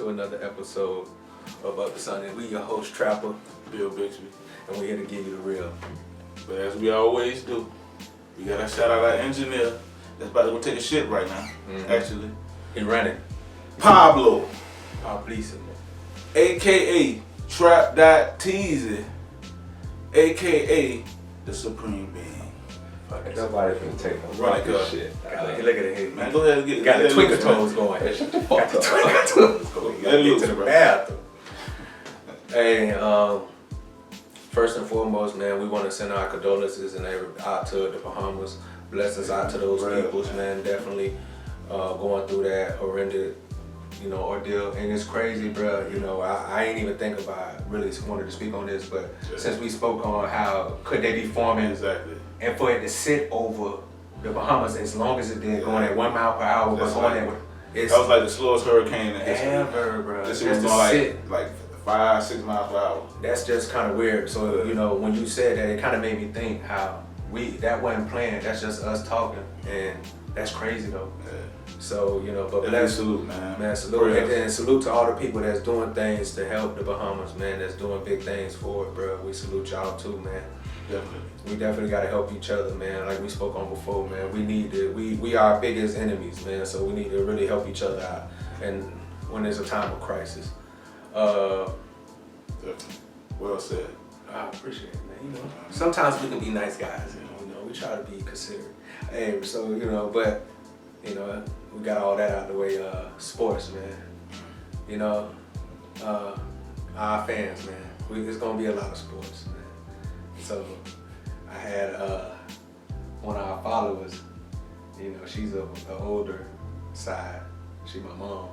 to another episode of Up to Sunday. We your host, Trapper, Bill Bixby. and we're here to give you the real. But as we always do, we gotta shout out our engineer that's about to go take a shit right now, actually. He running. Pablo, Please, a.k.a. Trap.Teasy, a.k.a. the Supreme Being. Nobody can take no Right, fucking shit. Look at it. Man, go ahead and get Got the let it twinkle loose, toes man. going. That shit Got fucked the up. twinkle toes going. Let it Get loose, to the bro. bathroom. Hey, first and foremost, man, we want to send our condolences and out to the Bahamas. Blessings out to those peoples, man. Definitely going through that horrendous, ordeal. And it's crazy, bro. I ain't even think about really wanted to speak on this, but since we spoke on how could they be forming, Exactly. and for it to sit over the Bahamas as long as it did, going at 1 mile per hour, but going at it's That was like the slowest hurricane in history. ever, bro. This shit was going like 5-6 miles per hour. That's just kind of weird. So when you said that, it kind of made me think how that wasn't planned. That's just us talking, and that's crazy though. Yeah. So but Definitely salute, man. Man, salute, and salute to all the people that's doing things to help the Bahamas, man. That's doing big things for it, bro. We salute y'all too, man. Definitely. We definitely gotta help each other, man. Like we spoke on before, man. We need to. We are our biggest enemies, man. So we need to really help each other out, and when there's a time of crisis. Definitely. Well said. I appreciate it, man. Sometimes we can be nice guys. We try to be considerate. Hey, so but we got all that out of the way. Sports, man. Our fans, man. It's gonna be a lot of sports, man. So I had one of our followers. She's a older side. She my mom.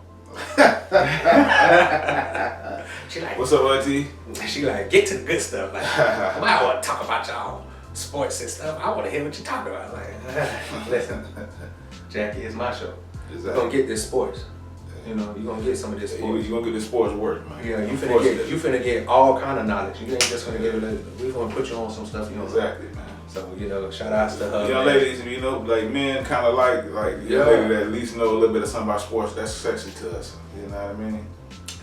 She like, what's up, Auntie? she like, get to the good stuff. Like, I want to talk about y'all sports and stuff. I want to hear what you talking about. Like, listen, Jackie, it's my show. Exactly. You're gonna get this sports. You're gonna get some of this sports. You're gonna get the sports work, man. Yeah, you finna get all kind of knowledge. You ain't just gonna get it. We're gonna put you on some stuff you don't know. Exactly, man. So shout outs to her. Young ladies, like men, kind of like young lady that at least know a little bit of something about sports. That's sexy to us. You know what I mean?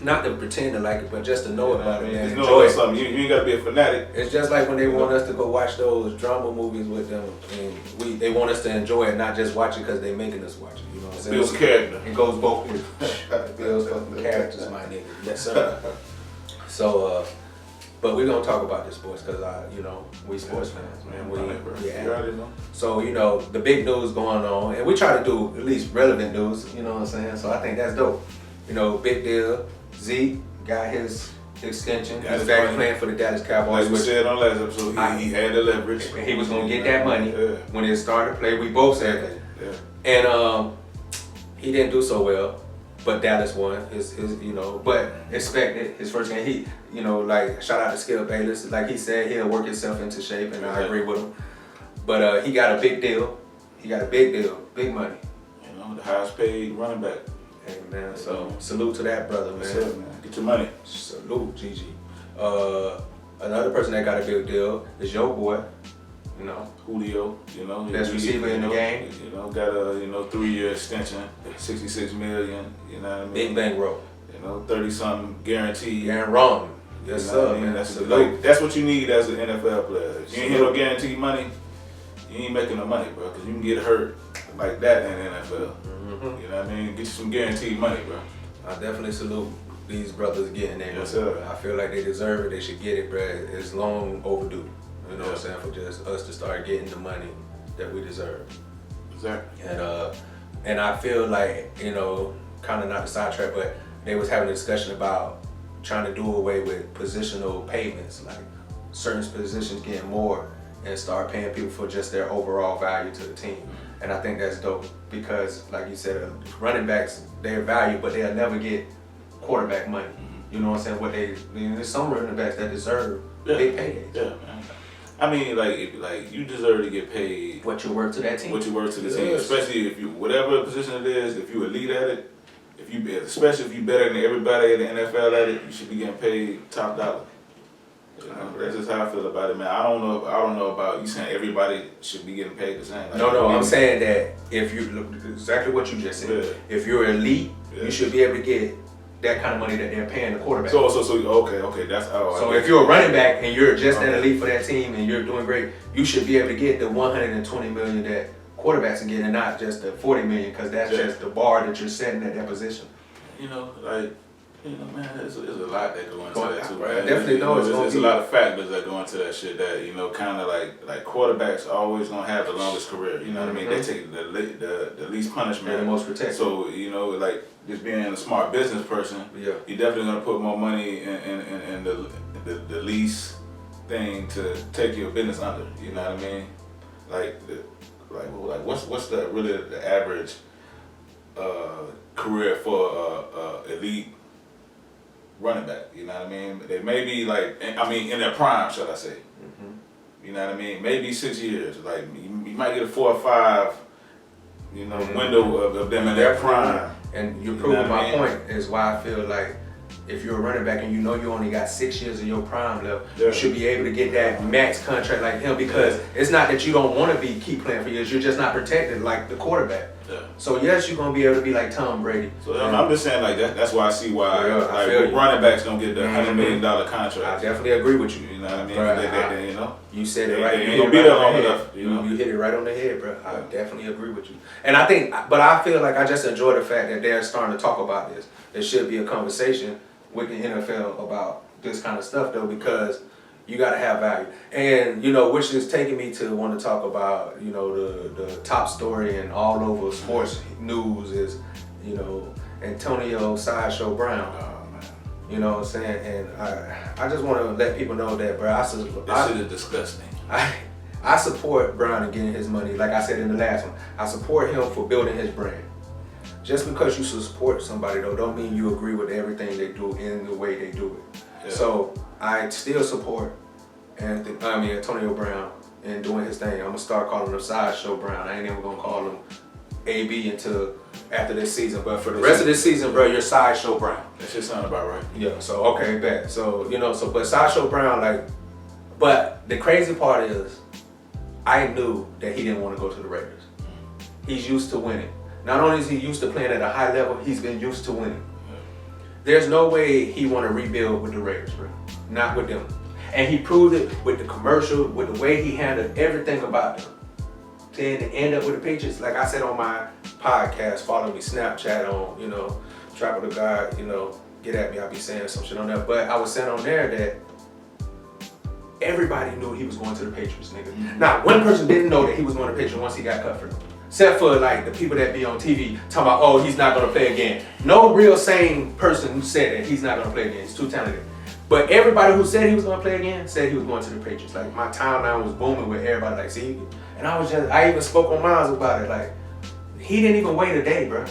Not to pretend to like it, but just to know about it, man. Just Enjoy it. something. You ain't gotta be a fanatic. It's just like when they want us to go watch those drama movies with them, and they want us to enjoy it, not just watch it because they making us watch it. You know what I'm saying? Builds character. It goes both ways. It builds fucking characters, my nigga. Yes, sir. So, but we're gonna talk about this sports because we sports fans, man. We already know. So the big news going on, and we try to do at least relevant news. You know what I'm saying? So I think that's dope. Big deal. Zeke got his extension. He's back playing for the Dallas Cowboys. Like we said on last episode, he had the leverage. He was gonna get that money when it started to play. We both said that. Yeah. And he didn't do so well, but Dallas won. His but expected his first game. He like shout out to Skip Bayless. Like he said, he'll work himself into shape, and I agree with him. But he got a big deal. Big money. The highest paid running back. Hey man, so salute to that brother, man. That's it, man. Get your money. Salute, Gigi. Another person that got a big deal is your boy. Julio, best receiver in the game. Got a 3-year extension, $66 million. You know what I mean? Big bankroll. 30-something guaranteed. And wrong. Yes, sir, man. That's what you need as an NFL player. If you ain't hit no guaranteed money, you ain't making no money, bro. Because you can get hurt like that in the NFL. You know what I mean? Get you some guaranteed money, bro. I definitely salute these brothers getting there. Yes, sir. I feel like they deserve it. They should get it, bro. It's long overdue. You know what I'm saying? For just us to start getting the money that we deserve. Exactly. And I feel like, kind of not to sidetrack, but they was having a discussion about trying to do away with positional payments, like certain positions getting more and start paying people for just their overall value to the team. And I think that's dope because, like you said, running backs, they're valued, but they'll never get quarterback money. You know what I'm saying? There's some running backs that deserve big paydays. Yeah, man. I mean, like you deserve to get paid what you work to that team. What you work to the team, especially if you whatever position it is, if you elite at it, especially if you better than everybody in the NFL at it, you should be getting paid top dollar. That's just how I feel about it, man. I don't know about you saying everybody should be getting paid the same. No, I'm saying that if you look exactly what you just said. If you're elite, you should be able to get that kind of money that they're paying the quarterback. So okay, that's how. So if you're a running back and you're just an elite for that team and you're doing great, you should be able to get the 120 million that quarterbacks are getting, and not just the 40 million, because that's just the bar that you're setting at that position. You know, like, you know, man, there's a lot that go into that too, right? man. I definitely know there's a lot of factors that go into that shit that, you know, kind of like quarterbacks are always gonna have the longest career. You know what I mean? They take the least punishment. They're the most protected. So, you know, like, just being a smart business person, you're definitely gonna put more money in the least thing to take your business under. You know what I mean? Like what's the average career for elite running back? You know what I mean? They may be like, I mean, in their prime, shall I say? You know what I mean? Maybe 6 years. Like, you might get a 4 or 5, you know, window of them in their prime. And you're proving my point is why I feel like if you're a running back and you know you only got 6 years of your prime left, you should be able to get that max contract like him, because it's not that you don't want to keep playing for years, you're just not protected like the quarterback. So yes, you're gonna be able to be like Tom Brady. So I'm just saying, like, that's why I see why running backs don't get the $100 million contract. I definitely agree with you. You know what I mean? Bro, you know, you said it right. You ain't be there long enough. You hit it right on the head, bro. I definitely agree with you. And I think, but I feel like I just enjoy the fact that they're starting to talk about this. There should be a conversation with the NFL about this kind of stuff, though, because you got to have value. And, you know, which is taking me to want to talk about, you know, the top story and all over sports news is, you know, Antonio Sideshow Brown. Oh, man. You know what I'm saying? And I just want to let people know that, bro, this shit is disgusting. I support Brown and getting his money. Like I said in the last one, I support him for building his brand. Just because you support somebody, though, don't mean you agree with everything they do in the way they do it. Yeah. So I still support Antonio Brown in doing his thing. I'm gonna start calling him Sideshow Brown. I ain't even gonna call him AB until after this season. But for the rest of this season, bro, you're Sideshow Brown. That shit sound about right. Yeah. So okay, bet. So you know, but Sideshow Brown, like, but the crazy part is, I knew that he didn't want to go to the Raiders. He's used to winning. Not only is he used to playing at a high level, he's been used to winning. There's no way he want to rebuild with the Raiders, bro. Not with them. And he proved it with the commercial, with the way he handled everything about them. Then to end up with the Patriots, like I said on my podcast, follow me, Snapchat on, you know, Trap of the God, you know, get at me, I'll be saying some shit on there. But I was saying on there that everybody knew he was going to the Patriots, nigga. Now, one person didn't know that he was going to the Patriots once he got cut for them. Except for like the people that be on TV talking about, oh, he's not going to play again. No real sane person who said that he's not going to play again. He's too talented. But everybody who said he was going to play again said he was going to the Patriots. Like, my timeline was booming with everybody like, see? And I even spoke on Miles about it. Like, he didn't even wait a day, bro.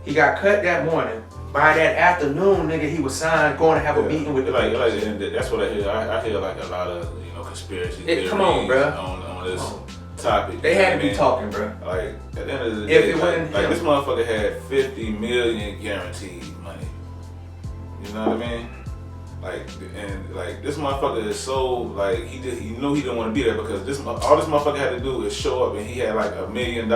He got cut that morning. By that afternoon, nigga, he was signed, going to have a meeting with the Patriots. That's what I hear. I hear like a lot of, you know, conspiracy theories come on, bro. On this topic. They had to be talking, bro. Like, at the end of the day, like this motherfucker had $50 million guaranteed money. You know what I mean? Like, and like this motherfucker is so like he knew he didn't want to be there because all this motherfucker had to do is show up, and he had like $1 million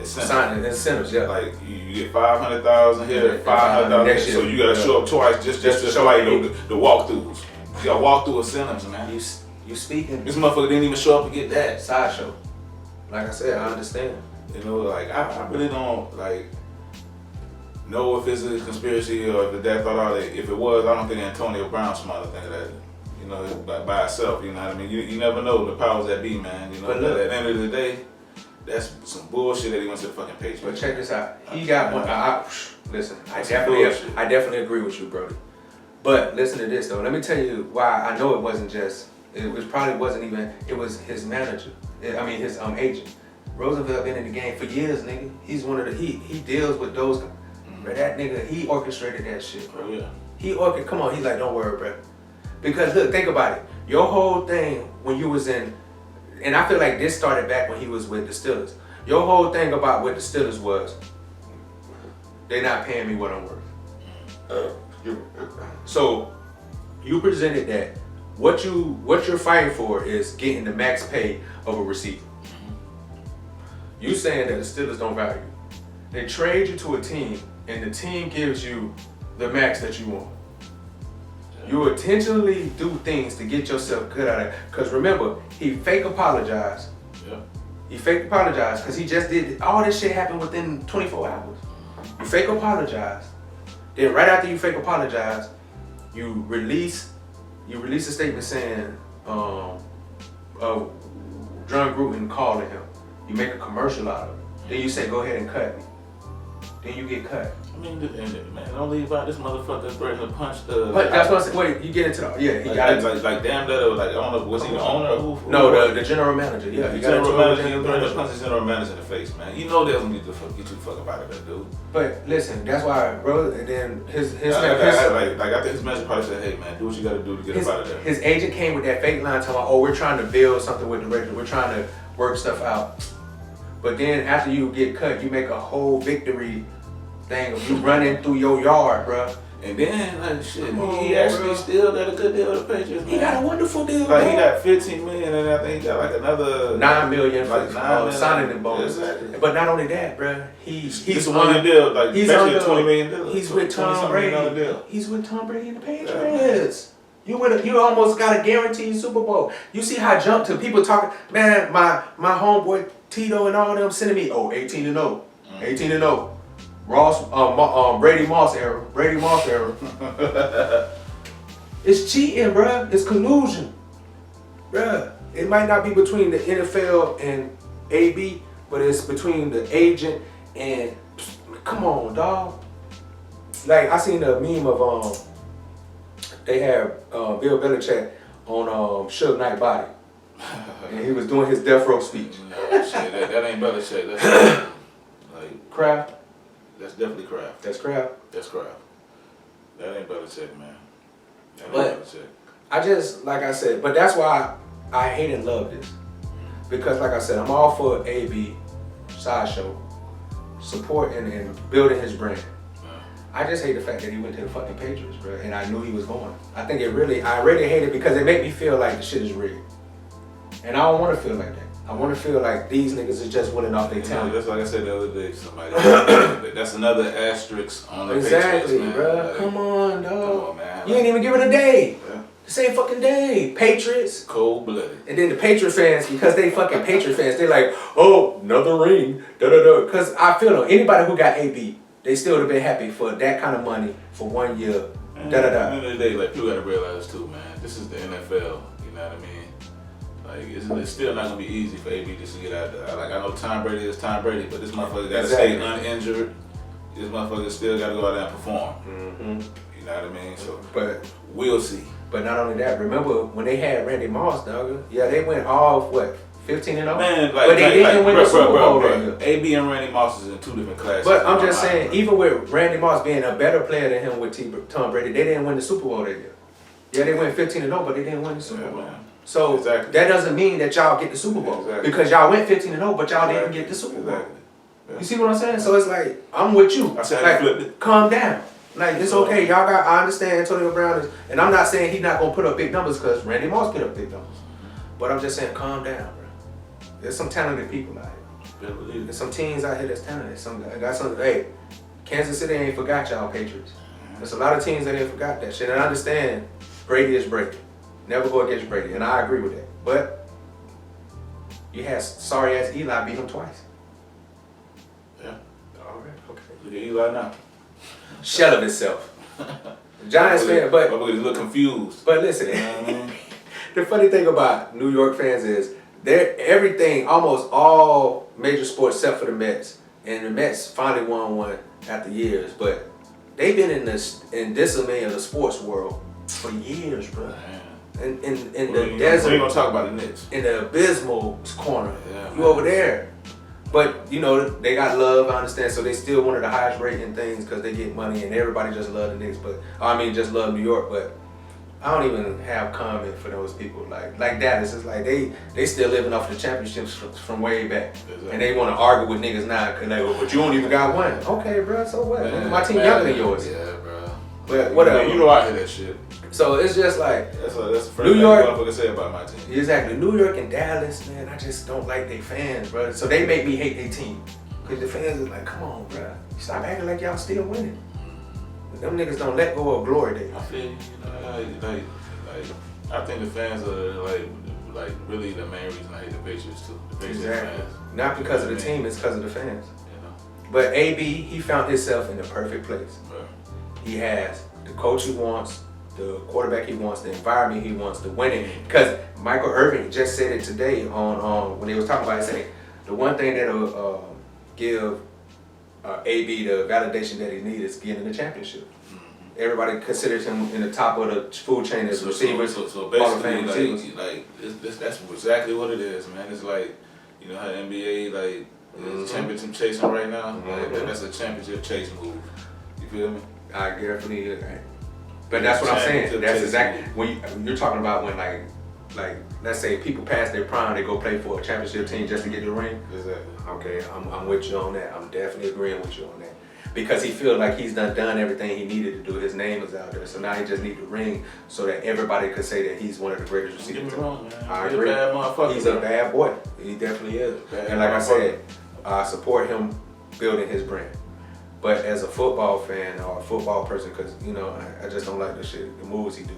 incentives. Yeah, like you get $500,000 here, $500,000, so you gotta show up twice just to show like the walkthroughs. You gotta walk through incentives, man. You speaking? This motherfucker didn't even show up to get that Sideshow. Like I said, I understand. You know, like I really don't like know if it's a conspiracy or if that thought out. If it was, I don't think Antonio Brown smart to think of that. You know, by itself. You know what I mean? You never know the powers that be, man. You know, but look, at the end of the day, that's some bullshit that he went to the fucking Patriots. But check this out. He got one. Listen, I definitely agree with you, Brody. But listen to this though. Let me tell you why I know it wasn't just. It was his manager. I mean his agent. Roosevelt been in the game for years, nigga. He's one of the he deals with those. Bro, that nigga, he orchestrated that shit, bro. Oh, yeah. Come on, he's like, don't worry, bro. Because look, think about it. Your whole thing when you was in, and I feel like this started back when he was with the Steelers. Your whole thing about with the Steelers was, they're not paying me what I'm worth. So, you presented that what you're fighting for is getting the max pay of a receiver. You saying that the Steelers don't value you. They trade you to a team and the team gives you the max that you want. You intentionally do things to get yourself good at it. Because remember, he fake apologized. Yeah. He fake apologized because he just did all this shit happened within 24 hours. You fake apologize. Then right after you fake apologize, you release a statement saying John Gruden calling him. You make a commercial out of it. Then you say, go ahead and cut me. Then you get cut. I mean, man, don't leave out this motherfucker threatening to punch the. But that's what I'm saying. Wait, you get into the he got it. Like damn that, or like I don't know, was he the owner or who? No, the general manager. Yeah, the he got into general manager. the He threatened to punch the general manager in the face, man. You know they don't need to get you fuck about it, that dude. But listen, that's why, bro. And then his I think his manager probably said, hey man, do what you got to do to get us out of there. His agent came with that fake line talking about, oh, we're trying to build something with the Raiders. We're trying to work stuff out. But then after you get cut, you make a whole victory thing of you running through your yard, bro. And then, like, shit, he actually still got a good deal with the Patriots, man. He got a wonderful deal, like, bro. he got $15 million, and I think he got, like, another... $9 million like, for signing the bonus. Exactly. But not only that, bro. He's the one deal, like, he's basically a under, $20 million deal. He's with Tom Brady. Deal. He's with Tom Brady and the Patriots. Yeah. You almost got a guaranteed Super Bowl. You see how I jumped to people talking, man, my homeboy Tito and all them sending me, 18-0. 18-0. Brady Moss era. It's cheating, bruh. It's collusion. Bruh. It might not be between the NFL and AB, but it's between the agent and, come on, dog. Like, I seen a meme of, they had Bill Belichick on Suge Knight Body. And he was doing his death row speech. No, shit, that ain't Belichick. That's like Kraft? That's definitely Kraft. That's Kraft? That's Kraft. That ain't Belichick, man. That ain't But Belichick. I just, like I said, but that's why I hate and love this. Because like I said, I'm all for AB, Sideshow, supporting and building his brand. I just hate the fact that he went to the fucking Patriots, bro, and I knew he was going. I really hate it because it made me feel like the shit is rigged. And I don't want to feel like that. I want to feel like these niggas is just winning off their talent. That's like I said the other day to somebody. That's another asterisk on the exactly, Patriots, man. bro. Like, come on, dog. Come on, man. You ain't even give it a day. Yeah. The same fucking day. Patriots. Cold-blooded. And then the Patriot fans, because they fucking Patriot fans, they like, oh, another ring. Da-da-da. Because I feel like anybody who got AB, they still would have been happy for that kind of money for 1 year. Da-da-da. At the end of the day, like, people gotta realize too, man, this is the NFL, you know what I mean? Like, it's still not gonna be easy for AB just to get out there. Like, I know Tom Brady is Tom Brady, but this motherfucker gotta stay uninjured. This motherfucker still gotta go out there and perform. Mm-hmm. You know what I mean? So, but we'll see. But not only that, remember when they had Randy Moss, dog? Yeah, they went off, 15-0? Man, but they didn't win the Super Bowl that year. AB and Randy Moss is in two different classes. But I'm just saying, even with Randy Moss being a better player than him with Tom Brady, they didn't win the Super Bowl that year. Yeah, they went 15-0, but they didn't win the Super Bowl. Man. So exactly. That doesn't mean that y'all get the Super Bowl. Exactly. Because y'all went 15-0, but y'all didn't get the Super Bowl. Exactly. Yeah. You see what I'm saying? So it's like, I'm with you. I said like, I flipped it. Calm down. Like, it's okay. Y'all got, I understand Antonio Brown is, and I'm not saying he's not going to put up big numbers because Randy Moss put up big numbers. But I'm just saying, calm down, bro. There's some talented people out here. There's some teams out here that's talented. Hey, Kansas City ain't forgot y'all Patriots. There's a lot of teams that ain't forgot that shit. And I understand Brady is Brady. Never go against Brady. And I agree with that. But you had sorry ass Eli beat him twice. Yeah. All right, okay. Look at Eli now. Shell of itself. Giants fan, but he's a little confused. But listen, you know what I mean? The funny thing about New York fans is everything, almost all major sports except for the Mets, and the Mets finally won one after years, but they've been in disarray of the sports world for years, bro. In the desert. We ain't gonna talk about the Knicks. In the abysmal corner. Yeah, you over there. But, you know, they got love, I understand, so they still one of the highest rating things because they get money and everybody just love the Knicks, just love New York, but I don't even have comment for those people. Like Dallas, it's like they still living off the championships from way back. Exactly. And they want to argue with niggas now because they go, but you don't even got one. Okay, bro, so what? Man, my team younger than yours. Yeah, bro. But whatever. You know I hear that shit. So it's just like that's the first New thing York, I'm gonna say about my team. Exactly, New York and Dallas, man. I just don't like their fans, bro. So they make me hate their team because the fans is like, come on, bro. Stop acting like y'all still winning. Them niggas don't let go of glory days. I feel you know, like I think the fans are like really the main reason I hate the Patriots too. The Patriots Exactly. fans. Not because of the team, it's because of the fans. You know. But AB, he found himself in the perfect place. Right. He has the coach he wants, the quarterback he wants, the environment he wants, the winning. Because Michael Irvin just said it today on when he was talking about it, saying the one thing that'll give AB the validation that he needs is getting the championship. Everybody considers him in the top of the food chain as receivers. So Hall of basically, Fame receivers. that's exactly what it is, man. It's like, you know how the NBA is championship chasing right now. Like, that's a championship chase move. You feel me? I definitely agree. But that's what I'm saying. That's exactly when you're talking about when like let's say people pass their prime, they go play for a championship team just to get the ring. Exactly. Okay, I'm with you on that. I'm definitely agreeing with you on that. Because he feels like he's done everything he needed to do. His name is out there, so now he just needs the ring so that everybody could say that he's one of the greatest Don't get receivers. me wrong, man. I He's agree. a bad motherfucker. He's a bad boy. He definitely is. And like I said, I support him building his brand. But as a football fan or a football person, because you know I just don't like the shit, the moves he do.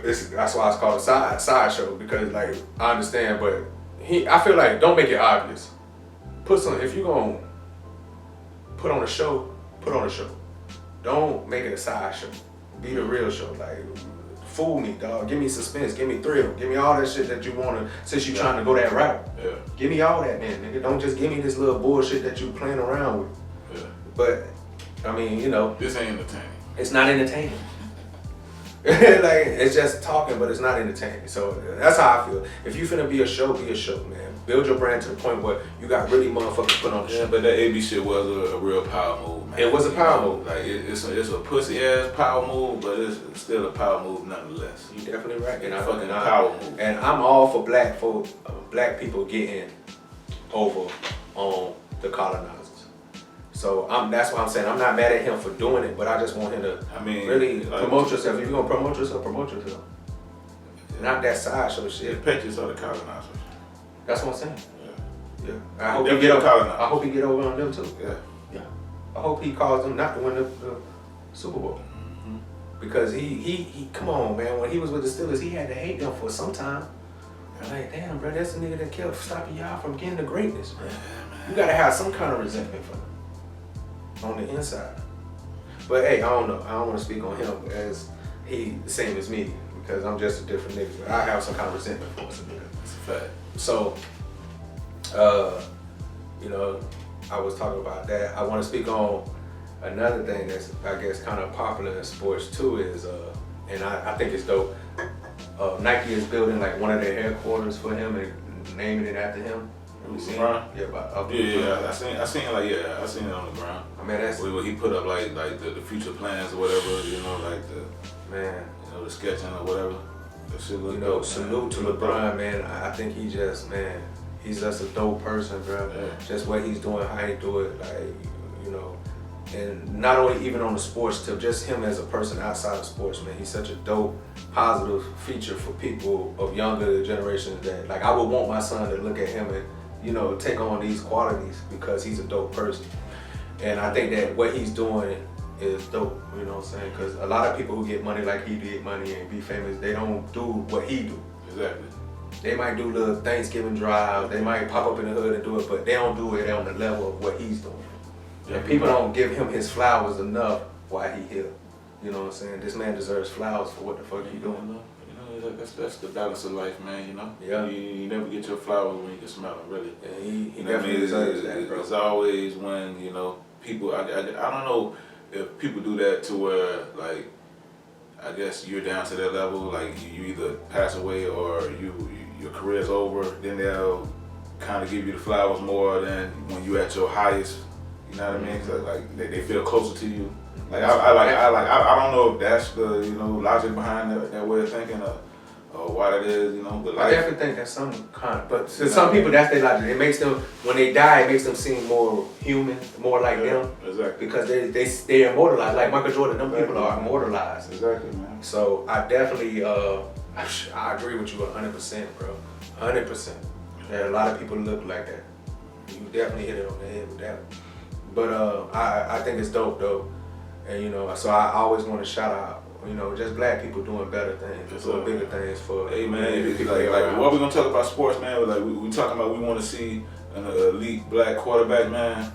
That's why it's called a sideshow, because like I understand, but I feel like don't make it obvious. Put some, if you're gonna put on a show, put on a show. Don't make it a sideshow. Be the real show. Like fool me, dog. Give me suspense. Give me thrill. Give me all that shit that you wanna. Since you trying to go that route, give me all that, man. Nigga, don't just give me this little bullshit that you playing around with. Yeah. But I mean, you know, This ain't entertaining. it's not entertaining. Like it's just talking, but it's not entertaining. So that's how I feel. If you finna be a show, man. Build your brand to the point where you got really motherfuckers put on the show. Yeah, but that AB shit was a real power move, man. It was a power move. Like it's a pussy ass power move, but it's still a power move nonetheless. You definitely right. It's a fucking power move. And I'm all for black people getting over on the colonizers. So that's why I'm saying I'm not mad at him for doing it, but I just want him to really promote yourself. If you're gonna promote yourself, promote yourself. Not that sideshow shit. The Patriots are the colonizers. That's what I'm saying. Yeah. I hope he get over on them too. Yeah. I hope he caused them not to win the Super Bowl. Because he come on, man. When he was with the Steelers, he had to hate them for some time. I'm like, damn, bro, that's the nigga that kept stopping y'all from getting to greatness, man. You gotta have some kind of resentment for him on the inside. But hey, I don't know. I don't want to speak on him as he the same as me, because I'm just a different nigga. But I have some kind of resentment for him. It's a fact. So, you know, I was talking about that. I want to speak on another thing that's, I guess, kind of popular in sports too is, and I think it's dope. Nike is building like one of their headquarters for him and naming it after him. Have you seen it? Yeah, I seen it on the ground. I mean, that's where he put up like the future plans or whatever, you know, like the sketching or whatever. That shit look dope, salute to LeBron, man. I think he's just a dope person, bro. Yeah. Just what he's doing, how he do it, like, you know, and not only even on the sports tip, just him as a person outside of sports, man. He's such a dope, positive feature for people of younger generations that, like, I would want my son to look at him and, you know, take on these qualities because he's a dope person. And I think that what he's doing is dope, you know what I'm saying? Because a lot of people who get money like he did money and be famous, they don't do what he do. Exactly. They might do little Thanksgiving drives, they might pop up in the hood and do it, but they don't do it on the level of what he's doing. And people don't give him his flowers enough while he here. You know what I'm saying? This man deserves flowers for what the fuck he doing. You know, that's the balance of life, man, you know? Yeah. You never get your flowers when you can smell them, really. And he You know what I definitely mean? deserves that, bro. It's always when, you know, people, I don't know if people do that to where, like, I guess you're down to that level, like you either pass away or your career's over, then they'll kind of give you the flowers more than when you at your highest. You know what I mean? 'Cause like they feel closer to you. Like I don't know if that's the, you know, logic behind that way of thinking or why that is, you know. But I definitely think that's some kind of, but to some people that's their logic. It makes them, when they die, it makes them seem more human, more like them. Exactly. Because they're immortalized. Like Michael Jordan, them people are immortalized. Exactly, man. So I definitely, I agree with you 100%, bro. 100%. And a lot of people look like that. You definitely hit it on the head with that. But I think it's dope though, and you know, so I always want to shout out, you know, just black people doing better things, doing bigger things for. Hey man, like what we gonna talk about sports, man? Like we talking about, we want to see an elite black quarterback, man.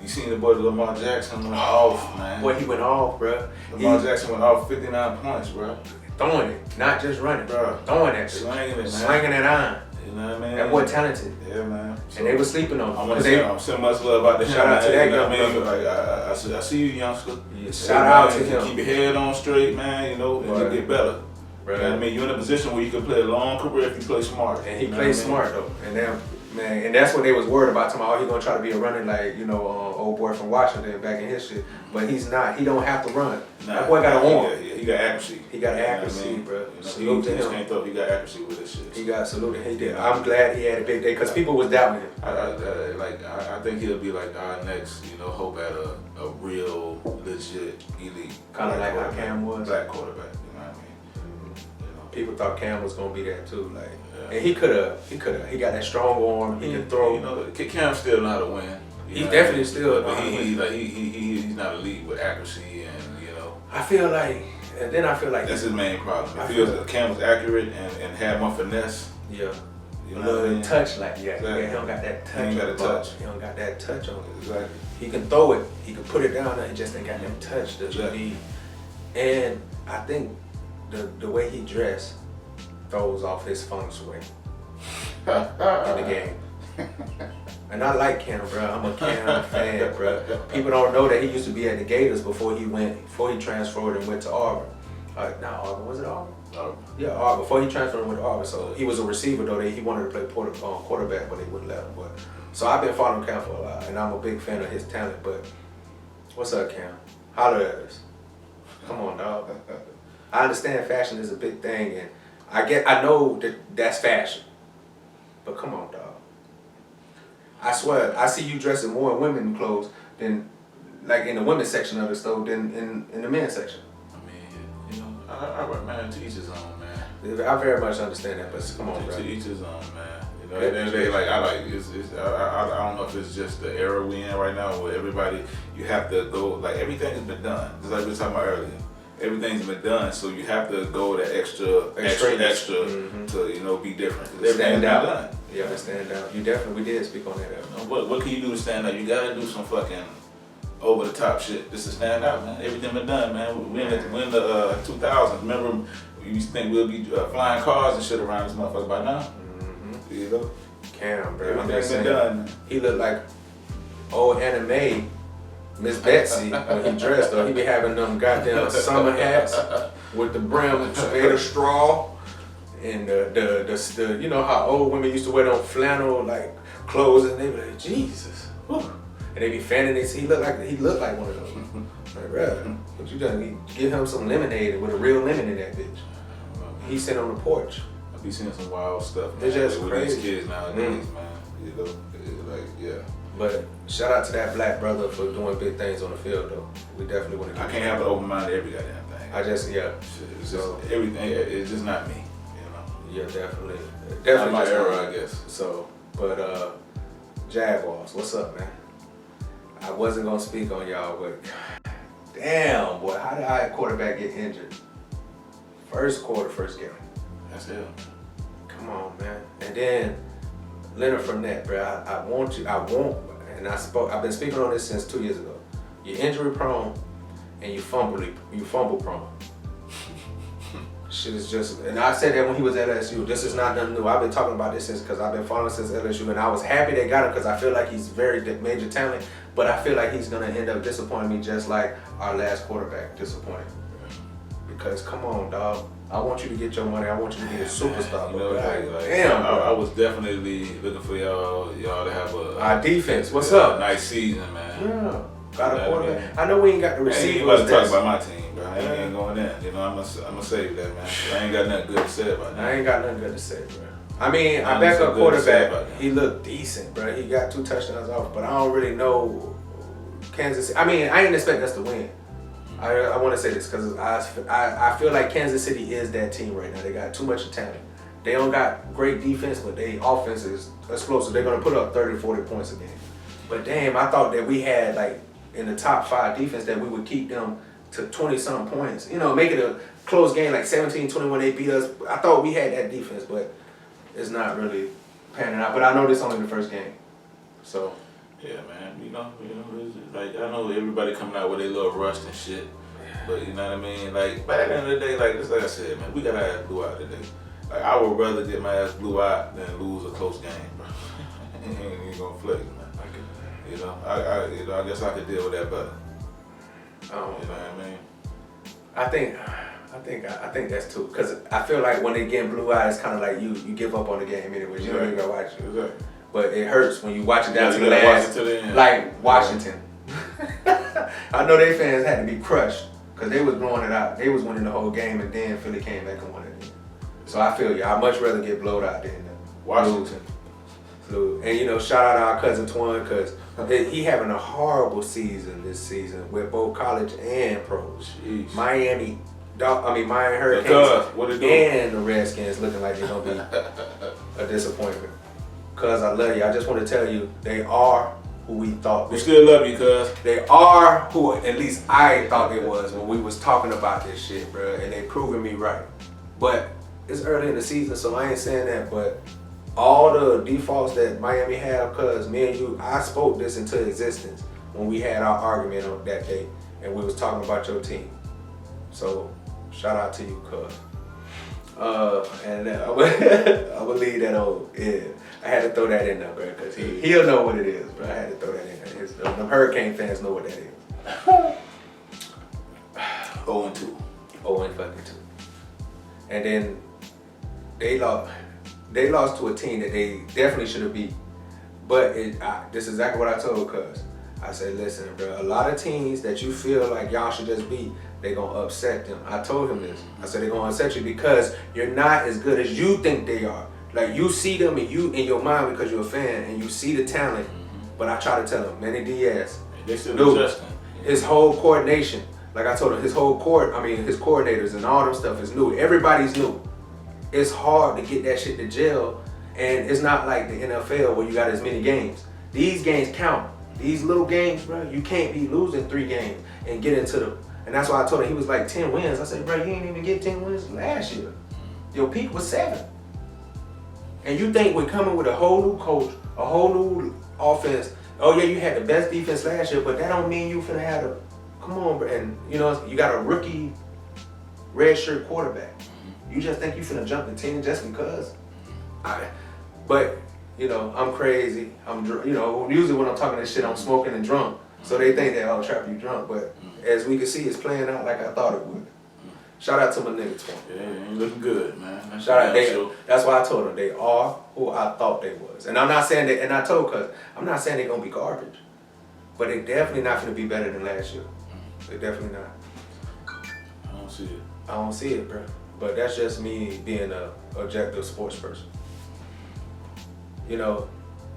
You seen the boy Lamar Jackson went off, man. Boy, he went off, bro. Lamar Jackson went off 59 points, bro. Throwing it, not just running, Bro. throwing that, Slanging it, man. slanging it on. You know what I mean? That boy talented. Yeah, man. So, And they were sleeping on him. I want to send much love out to him. Shout out to that you know young what I mean? brother. Like, I see you, youngster. Yeah, shout out to him. Keep your head on straight, man. You know, and Right. you get better. Right. You know what I mean? You're in a position where you can play a long career if you play smart. And he You know plays what I mean? smart though. And then, man, and that's what they was worried about. Talking about, oh, he gonna try to be a running like, you know, old boy from Washington back in his shit. But he's not. He don't have to run. That boy got an arm. He got accuracy. He got You know what I accuracy, mean? bro. You know, Salute to he just him. can't throw. He got accuracy with this shit. He got saluted. He did. I'm glad he had a big day because people was doubting him. I think he'll be like our next, you know, hope at a real, legit, elite. Kind of black like how quarterback. Cam was. Black quarterback, you know what I mean? You know. People thought Cam was gonna be that too. Like, Yeah. and he could have. He got that strong arm. He can throw. You know, Cam still know how to win. He definitely still know But how to win. he's not elite with accuracy and, you know. I feel like, and then I feel like That's his main problem. I If feel- Cam was accurate and had more finesse, yeah. you A know what I little mean? touch, like Exactly. yeah, he don't got that touch. He ain't got on a the ball. touch. He don't got that touch on it. Exactly. He can throw it. He can put it down there. He just ain't got that touch that you Exactly. need. And I think the way he dressed throws off his feng shui in the game. And I like Cam, bro. I'm a Cam fan, bro. People don't know that he used to be at the Gators before he transferred and went to Auburn. Not Auburn, was it Auburn? Yeah, Auburn. Before he transferred and went to Auburn, so he was a receiver though. He wanted to play quarterback, but they wouldn't let him. But so I've been following Cam for a while, and I'm a big fan of his talent. But what's up, Cam? Holler at us. Come on, dog. I understand fashion is a big thing, and I know that's fashion. But come on, dog. I swear, I see you dressing more in women's clothes than, like in the women's section of the store than in the men's section. I mean, you know, I man, to each his own, man. I very much understand that, but come on, bro. To each his own, man. You know, at the end of the day, like I don't know if it's just the era we in right now where everybody, you have to go, like everything has been done. Just like we were talking about earlier. Everything's been done, so you have to go that extra Mm-hmm. to, you know, be different. Stand out. Done. Yeah, stand out. We did speak on that. What can you do to stand out? You gotta do some fucking over the top shit just to stand out, man. Everything been done, man. We in the 2000s. Remember, we used to think we'll be flying cars and shit around this motherfucker by now. Mm-hmm. You know, Cam, bro. everything's been done. Man. He looked like old anime Miss Betsy when he dressed, though. He be having them goddamn summer hats with the brim made of straw. And the you know how old women used to wear them flannel like clothes, and they be like, Jesus, whew. And they be fanning it. He looked like one of those. Like, bruh, what you done? You give him some lemonade with a real lemon in that bitch. He's sitting on the porch. I be seeing some wild stuff, man. It's just with crazy. these kids nowadays, man. You know, like yeah. But shout out to that black brother for doing big things on the field, though. We definitely want to. I can't have an open mind to every goddamn thing. It's just everything. It's just not me. Yeah, definitely. Not my era, I guess. So, but Jaguars, what's up, man? I wasn't gonna speak on y'all, but damn, boy, how did our quarterback get injured? First quarter, first game. That's hell. Come on, man. And then Leonard Fournette, bro. I've been speaking on this since 2 years ago. You're injury prone, and you fumble prone. Shit is just, and I said that when he was at LSU. This is not nothing new. I've been talking about this because I've been following since LSU, and I was happy they got him because I feel like he's very major talent, but I feel like he's gonna end up disappointing me just like our last quarterback disappointed. Because come on, dog, I want you to get your money. I want you to be a superstar. You know, damn, I was definitely looking for y'all to have our defense. What's up? Nice season, man. Yeah, got a quarterback. Man. I know we ain't got the I ain't receivers. about to talk about my team, bro. I ain't going in. You know, I'm gonna save that, man. I ain't got nothing good to say about that. I ain't got nothing good to say, bro. I mean, our backup quarterback, he looked decent, bro. He got 2 touchdowns off, but I don't really know Kansas City. I mean, I ain't expect us to win. I want to say this because I feel like Kansas City is that team right now. They got too much talent. They don't got great defense, but they offense is explosive. They're going to put up 30, 40 points a game. But damn, I thought that we had like in the top 5 defense that we would keep them to 20-something points. You know, make it a close game like 17-21. They beat us. I thought we had that defense, but it's not really panning out. But I know this only the first game, so. Yeah, man. You know, it's like I know everybody coming out with their little rust and shit, but you know what I mean. Like, but at the end of the day, like I said, man, we got our ass blew out today. Like, I would rather get my ass blew out than lose a close game, bro. Ain't even gonna flex, man. You know, I guess I could deal with that better. You know what I mean? I think that's too, because I feel like when they get blue eyes, it's kind of like you give up on the game anyway. You don't even gotta watch it. Exactly. But it hurts when you watch it down to the watch last, it to the end. like Washington. I know they fans had to be crushed because they was blowing it out. They was winning the whole game, and then Philly came back and won it. So I feel you. I'd much rather get blowed out than Washington. Lose. And you know, shout out to our cousin Twan, because he having a horrible season this season with both college and pros. Jeez. Miami Hurricanes what it and the Redskins looking like they're gonna be a disappointment. Cuz I love you. I just want to tell you, they are who we thought. We still love you, cuz. They are who at least I thought they was when we was talking about this shit, bro. And they proving me right. But it's early in the season, so I ain't saying that. But all the defaults that Miami have, cuz me and you, I spoke this into existence when we had our argument on that day, and we was talking about your team. So shout out to you, cuz. And I would leave that on. Yeah, I had to throw that in there, bro, because he'll know what it is, bro. I had to throw that in there. The Hurricane fans know what that is. 0-2. 0-2. And then they lost to a team that they definitely should have beat. But this is exactly what I told cuz. I said, listen, bro, a lot of teams that you feel like y'all should just beat, they gonna upset them. I told him this. I said, they're gonna upset you because you're not as good as you think they are. Like, you see them and you in your mind because you're a fan and you see the talent. But I try to tell him, Manny Diaz, they still adjusting. His whole coordination, like I told him, his coordinators and all them stuff is new. Everybody's new. It's hard to get that shit to gel, and it's not like the NFL where you got as many games. These games count. These little games, bro, you can't be losing 3 games and get into them. And that's why I told him he was like 10 wins. I said, bro, you ain't even get 10 wins last year. Your peak was 7. And you think we're coming with a whole new coach, a whole new offense. Oh yeah, you had the best defense last year, but that don't mean you finna have come on, bro. And you know, you got a rookie red shirt quarterback. You just think you finna jump the team just because? But you know, I'm crazy. You know, usually when I'm talking this shit, I'm smoking and drunk. So they think that, oh, Trap, you drunk. But as we can see, it's playing out like I thought it would. Shout out to my nigga Twan. Yeah, ain't looking good, man. Shout out. That's why I told them they are who I thought they was. And I'm not saying that, and I told cuz, I'm not saying they're gonna be garbage. But they definitely not gonna be better than last year. They definitely not. I don't see it. I don't see it, bro. But that's just me being a objective sports person. You know,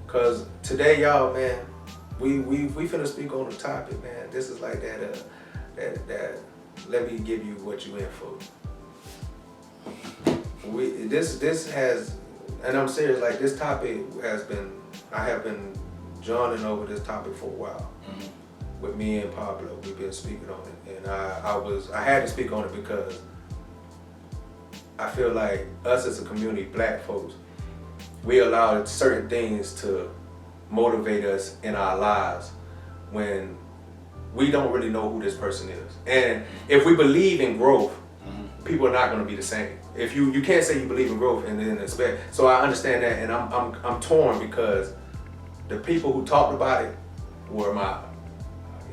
cause today, y'all, man, we finna speak on the topic, man. This is like that let me give you what you in for. This has, and I'm serious, like this topic I have been joining over this topic for a while. With me and Pablo, we've been speaking on it, and I had to speak on it because I feel like us as a community, black folks, we allow certain things to motivate us in our lives when we don't really know who this person is. And if we believe in growth, people are not going to be the same. If you can't say you believe in growth and then expect. So I understand that, and I'm torn because the people who talked about it were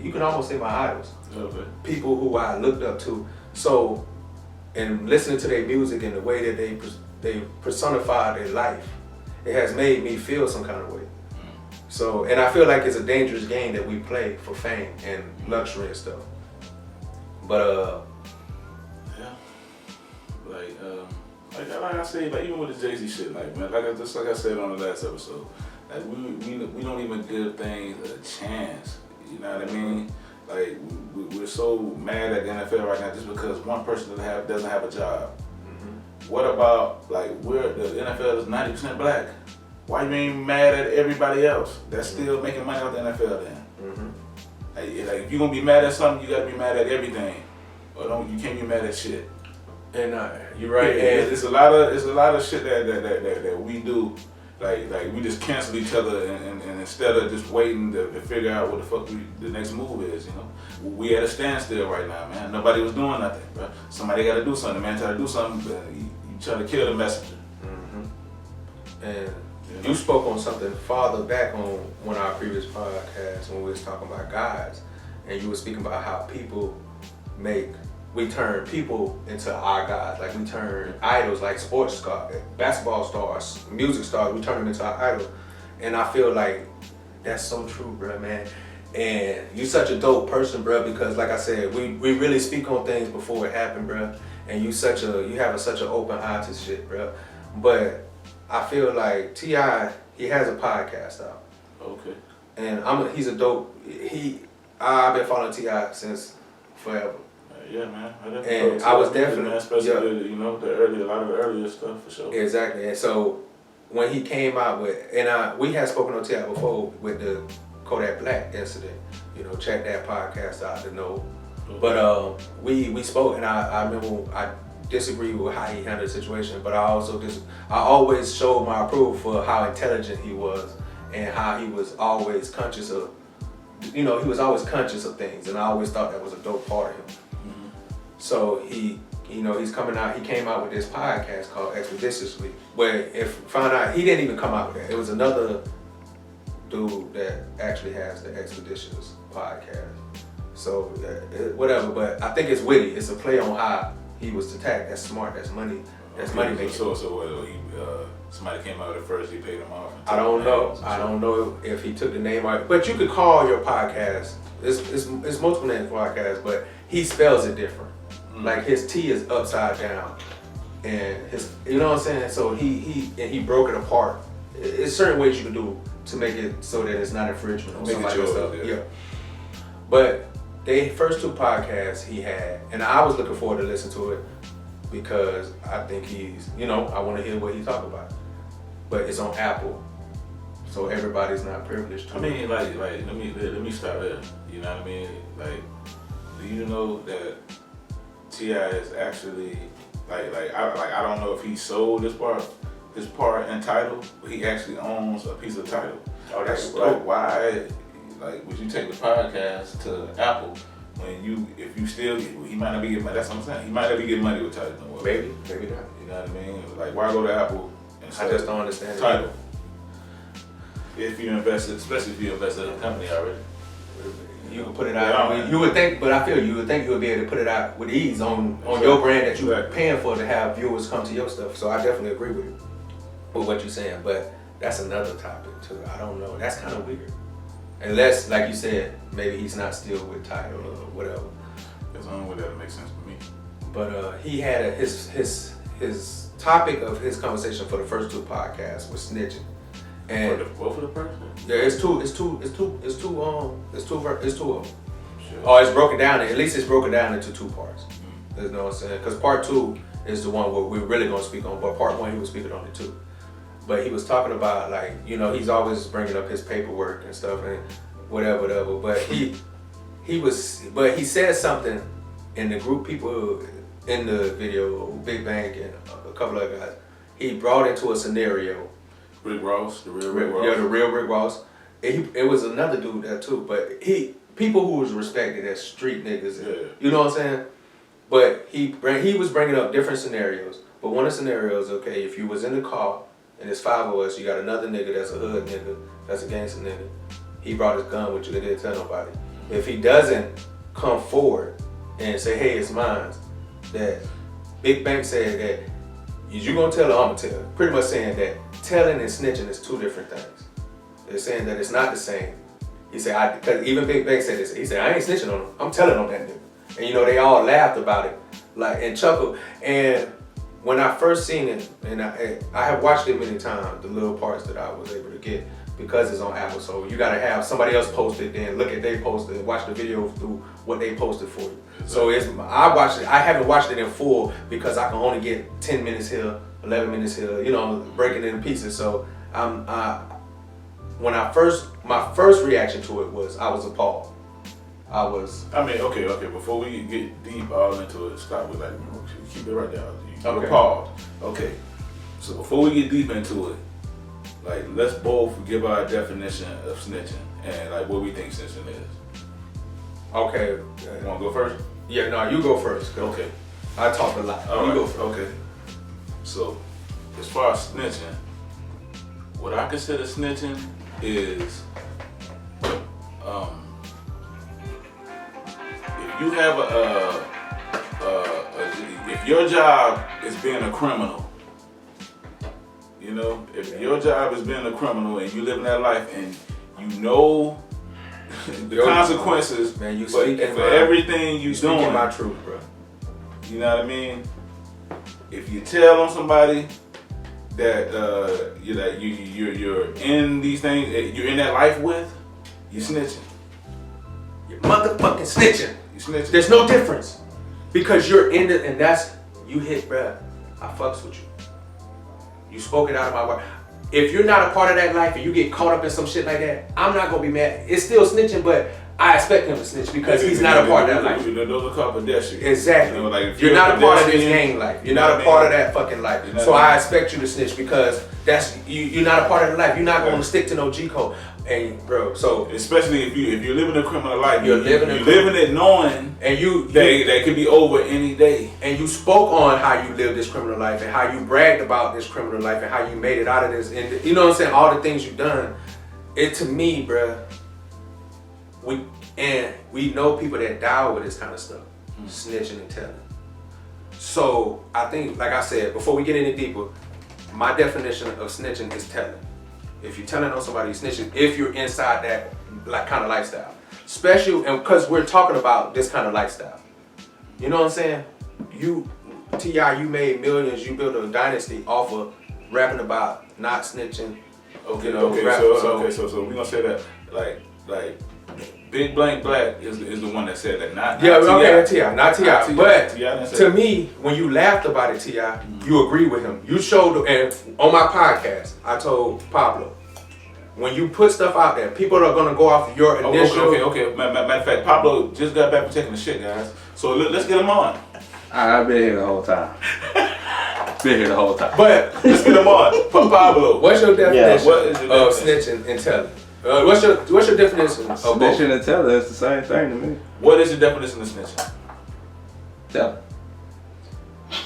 you can almost say my idols. Okay. People who I looked up to. So, and listening to their music and the way that they personify their life, it has made me feel some kind of way. So, and I feel like it's a dangerous game that we play for fame and luxury and stuff. But yeah, like I say, like even with the Jay-Z shit, like man, like I said on the last episode, like we don't even give things a chance. You know what I mean? Like we're so mad at the NFL right now just because one person doesn't have a job. What about like the NFL is 90% black? why you ain't mad at everybody else that's still making money off the NFL then? Like if you're gonna be mad at something, you gotta be mad at everything, or you can't be mad at shit. And you're right. Yeah, And it's a lot of shit that we do. Like we just cancel each other, and instead of just waiting to figure out what the fuck the next move is, you know, we at a standstill right now, man. Nobody was doing nothing, bro. Somebody got to do something. Man, try to do something, but you try to kill the messenger. And you spoke on something farther back on one of our previous podcasts when we was talking about guys, and you were speaking about how we turn people into our gods. Like we turn idols, like sports stars, basketball stars, music stars, we turn them into our idol. And I feel like that's so true, bro, man. And you such a dope person, bro, because like I said, we really speak on things before it happened, bro. And you have such an open eye to shit, bro. But I feel like T.I., he has a podcast out. Okay. And he's a dope. I've been following T.I. since forever. Yeah, man. I was definitely, man, especially you know, a lot of the earlier stuff for sure. Exactly. And so when he came out with, we had spoken on T.I. before with the Kodak Black incident. You know, check that podcast out to know. Okay. But we spoke, and I remember I disagreed with how he handled the situation, but I always showed my approval for how intelligent he was and how he was always conscious of, he was always conscious of things, and I always thought that was a dope part of him. So he's coming out. He came out with this podcast called Expeditiously, where found out he didn't even come out with that. It was another dude that actually has the Expeditious podcast. So whatever, but I think it's witty. It's a play on how he was attacked. That's smart. That's money. That's money making. So somebody came out at first. He paid him off. I don't know. I don't know if he took the name out, but you could call your podcast. It's multiple names podcast, but he spells it different. Like his T is upside down, and his, you know what I'm saying. So he broke it apart. It's certain ways you can do to make it so that it's not infringement on somebody else's stuff. Yeah. But the first two podcasts he had, and I was looking forward to listen to it because I think I want to hear what he talk about. But it's on Apple, so everybody's not privileged to. I mean, like let me start there. You know what I mean? Like, do you know that T.I. is actually I don't know if he sold his part in title, but he actually owns a piece of title. Oh, that's dope. Why? Like, would you take the podcast to Apple when if you still he might not be getting money? That's what I'm saying. He might not be getting money with title no more. Maybe not. You know what I mean? Like, why go to Apple and I just don't understand title? If you invested, especially if you invested in a company already. You can put it out. You would think, but I feel you would think you would be able to put it out with ease on your brand that you're paying for to have viewers come to your stuff. So I definitely agree with what you're saying. But that's another topic too. I don't know. That's kind of weird. Unless, like you said, maybe he's not still with Tidal or whatever. That's the only way that makes sense to me. But he had his topic of his conversation for the first two podcasts was snitching. And both of the person? Yeah, it's two of them. Sure. Oh, it's broken down. At least it's broken down into two parts. You know what I'm saying? Because part two is the one where we're really gonna speak on. But part one, he was speaking on it too. But he was talking about, like, he's always bringing up his paperwork and stuff and whatever. But he said something in the group people in the video, Big Bang and a couple of guys. He brought into a scenario. Rick Ross, the real Rick Ross. Yeah, the real Rick Ross. It was another dude there too, but people who was respected as street niggas. And, you know what I'm saying? But he was bringing up different scenarios. But one of the scenarios, okay, if you was in the car and there's five of us, you got another nigga that's a hood nigga, that's a gangster nigga. He brought his gun with you, they didn't tell nobody. If he doesn't come forward and say, hey, it's mine, that Big Bank said that you gonna tell or I'm gonna tell. Pretty much saying that telling and snitching is two different things. They're saying that it's not the same. He said, because even Big Bank said this. He said, I ain't snitching on him. I'm telling on that nigga. And they all laughed about it, like, and chuckled. And when I first seen it, and I have watched it many times, the little parts that I was able to get, because it's on Apple. So you gotta have somebody else post it, then look at they posted, and watch the video through what they posted for you. So I watched it. I haven't watched it in full because I can only get 10 minutes here, 11 minutes here, breaking it in pieces. So my first reaction to it was I was appalled. Okay. Before we get deep all into it, Scott, we like keep it right there. You Okay. Pause. Okay. So before we get deep into it, like let's both give our definition of snitching and like what we think snitching is. Okay. You wanna go first? Yeah, no, you go first. Okay. I talk a lot. All you right. go first. Okay. So as far as snitching, what I consider snitching is if you have if your job is being a criminal, you know, if your job is being a criminal and you living that life and you know the consequences, man, you for speaking everything you speaking doing, my truth, bro. you know what I mean? If you tell on somebody that you're in these things, you're in that life with, you snitching. You're motherfucking snitching. You snitching. There's no difference because you're in it, and that's you hit, bruh. I fucks with you. You spoke it out of my mouth. If you're not a part of that life and you get caught up in some shit like that, I'm not gonna be mad. It's still snitching, but I expect him to snitch because he's not a part of that life. Those are called pedestrians. Exactly. You know, like if you're not a part of this pedestrian, gang life. You're not a part of that fucking life. So I expect you to snitch because that's you're not a part of the life. You're not gonna stick to no G code. And bro, so especially if you're living a criminal life, you're living it knowing and that could be over any day. And you spoke on how you lived this criminal life and how you bragged about this criminal life and how you made it out of this. And you know what I'm saying? All the things you've done. It to me, bro. We know people that die with this kind of stuff, snitching and telling. So I think, like I said, before we get any deeper, my definition of snitching is telling. If you're telling on somebody, you're snitching. If you're inside that kind of lifestyle, especially and because we're talking about this kind of lifestyle, you know what I'm saying? T.I., you made millions. You built a dynasty off of rapping about not snitching. Okay, So we're gonna say that like Big Blank Black is the one that said that, not T.I., not T.I. But T.I. to me, when you laughed about it, T.I., you agree with him. You showed, and on my podcast, I told Pablo, when you put stuff out there, people are gonna go off your initial. Okay. Matter of fact, Pablo just got back from taking the shit, guys. So let's get him on. I've been here the whole time. But let's get him on. Pablo, what's your definition what is your of snitching and telling? What's your definition of both? Snitching and telling is the same thing to me. What is the definition of snitching? Tell.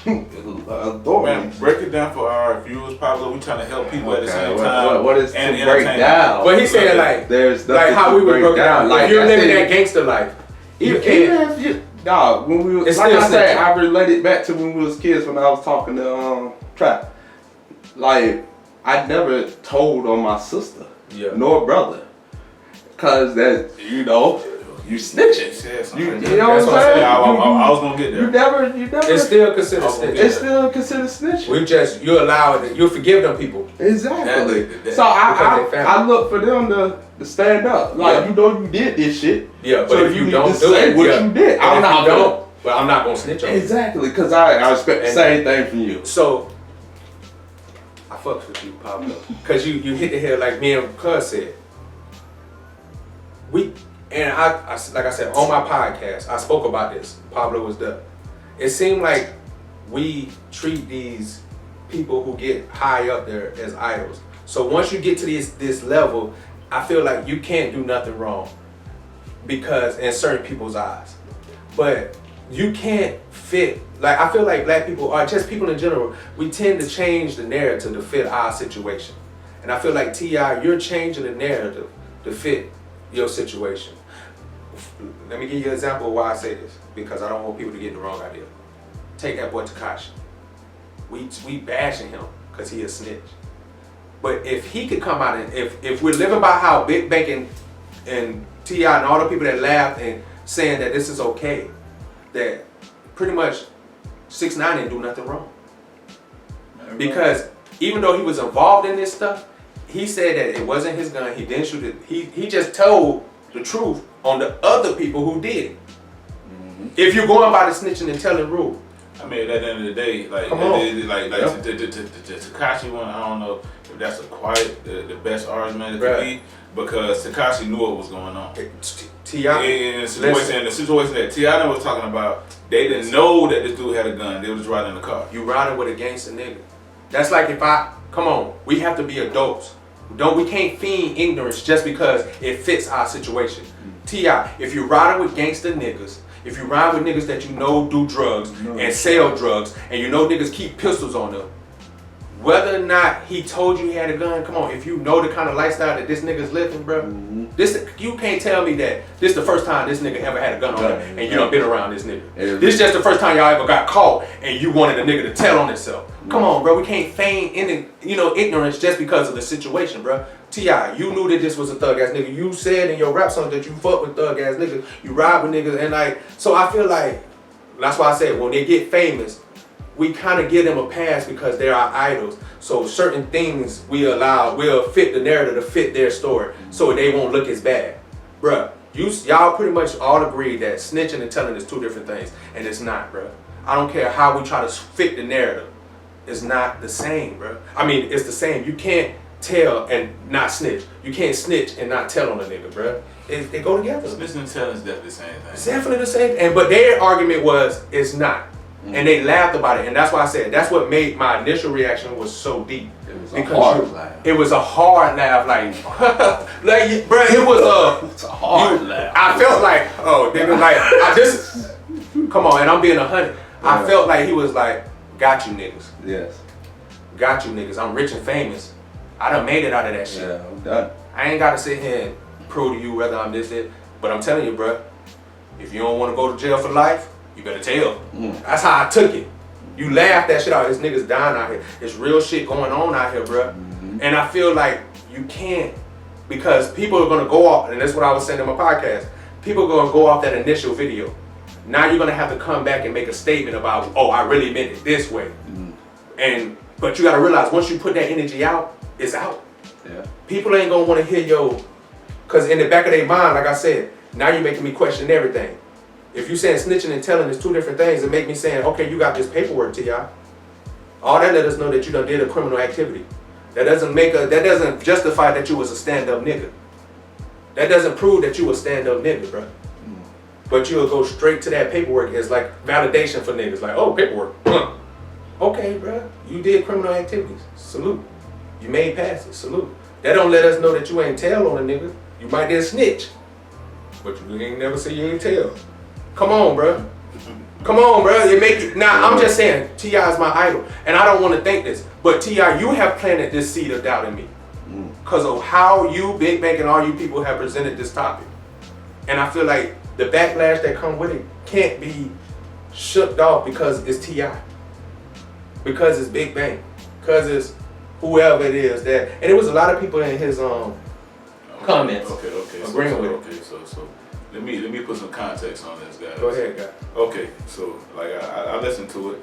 Man, break it down for our viewers, Pablo. We trying to help people at the same time. What is to and break down? But he said like there's like how we would break down. Like if you're living that gangster life, you can't. When we was, It's like still I said, snitching. I related back to when we was kids when I was talking to Trap. Like I never told on my sister nor brother, cause that you snitching. You know what I'm saying? I was gonna get there. You never. It's still considered snitching. It's still considered snitching. You allow it. You forgive them people. Exactly. That- So because I look for them to stand up. Like you know you did this shit. Yeah, but so if you need don't to do say it, what you did. I'm not gonna snitch on you. Exactly, because I expect the same thing from you. So I fucks with you, Pablo, because you hit the head like me and Cuz said. I like I said on my podcast, I spoke about this. Pablo was there. It seemed like we treat these people who get high up there as idols. So once you get to this level, I feel like you can't do nothing wrong because in certain people's eyes. But you can't fit, like I feel like black people, or just people in general, we tend to change the narrative to fit our situation. And I feel like T.I., you're changing the narrative to fit your situation. Let me give you an example of why I say this, because I don't want people to get the wrong idea. Take that boy Tekashi. We bashing him because he a snitch. But if he could come out and if we're living by how Big Bank and T.I. and all the people that laughed and saying that this is okay, that pretty much 6ix9ine didn't do nothing wrong. Because even though he was involved in this stuff, he said that it wasn't his gun, he didn't shoot it. He just told the truth on the other people who did it. If you're going by the snitching and telling rule. I mean, at the end of the day, like Come on. Tekashi one, I don't know if that's the best argument it could be, because Tekashi knew what was going on. T.I. In the situation that T.I. was talking about, they didn't know that this dude had a gun. They was riding in the car. You riding with a gangster nigga. That's like come on, we have to be adults. We can't feign ignorance just because it fits our situation. T.I., if you're riding with gangster niggas, if you ride with niggas that you know do drugs and sell drugs, and you know niggas keep pistols on them, whether or not he told you he had a gun, come on, if you know the kind of lifestyle that this nigga's living, bro, you can't tell me that this the first time this nigga ever had a gun on him and you done been around this nigga. This just the first time y'all ever got caught and you wanted a nigga to tell on himself. Come on, bro, we can't feign ignorance just because of the situation, bro. T.I., you knew that this was a thug ass nigga. You said in your rap song that you fuck with thug ass niggas. You ride with niggas, and so I feel like that's why I said when they get famous, we kind of give them a pass because they're our idols. So certain things we'll fit the narrative to fit their story, so they won't look as bad, bruh. Y'all pretty much all agree that snitching and telling is two different things, and it's not, bruh. I don't care how we try to fit the narrative, it's not the same, bruh. I mean, it's the same. You can't tell and not snitch. You can't snitch and not tell on a nigga, bruh. They go together. Snitching and telling is definitely the same thing. It's definitely the same. But their argument was it's not. And they laughed about it, and that's why I said that's what made my initial reaction was so deep. It was a hard laugh. It was a hard laugh, like, bro. It was a hard laugh. I felt like, oh, nigga, like I just come on, and I'm being 100. I felt like he was like, got you niggas. Yes. Got you niggas. I'm rich and famous. I done made it out of that shit. Yeah, I'm done. I ain't gotta sit here and prove to you whether I'm this, but I'm telling you, bro. If you don't want to go to jail for life, you better tell. That's how I took it. You laughed that shit out. This niggas dying out here. There's real shit going on out here, bro. And I feel like you can't, because people are gonna go off, and that's what I was saying in my podcast. People are gonna go off that initial video. Now you're gonna have to come back and make a statement about, oh, I really meant it this way. But you gotta realize once you put that energy out, it's out. Yeah. People ain't gonna want to hear because in the back of their mind, like I said, now you're making me question everything. If you saying snitching and telling is two different things, it make me saying, okay, you got this paperwork, T.I. All that let us know that you done did a criminal activity. That doesn't justify that you was a stand-up nigga. That doesn't prove that you a stand-up nigga, bro. But you'll go straight to that paperwork as like validation for niggas. Like, oh, paperwork. Okay, bro. You did criminal activities. Salute. You made passes. Salute. That don't let us know that you ain't tell on a nigga. You might get a snitch, but you ain't never say you ain't tell. Come on, bro. Come on, bro. You make it. Now, I'm just saying, T.I. is my idol, and I don't want to think this, but T.I., you have planted this seed of doubt in me because of how you, Big Bank, and all you people have presented this topic. And I feel like the backlash that come with it can't be shook off because it's T.I. Because it's Big Bank. Because it's whoever it is that, and it was a lot of people in his comments agreeing with it. Okay, so let me put some context on this, guys. Go ahead, guys. Okay, so like I listened to it,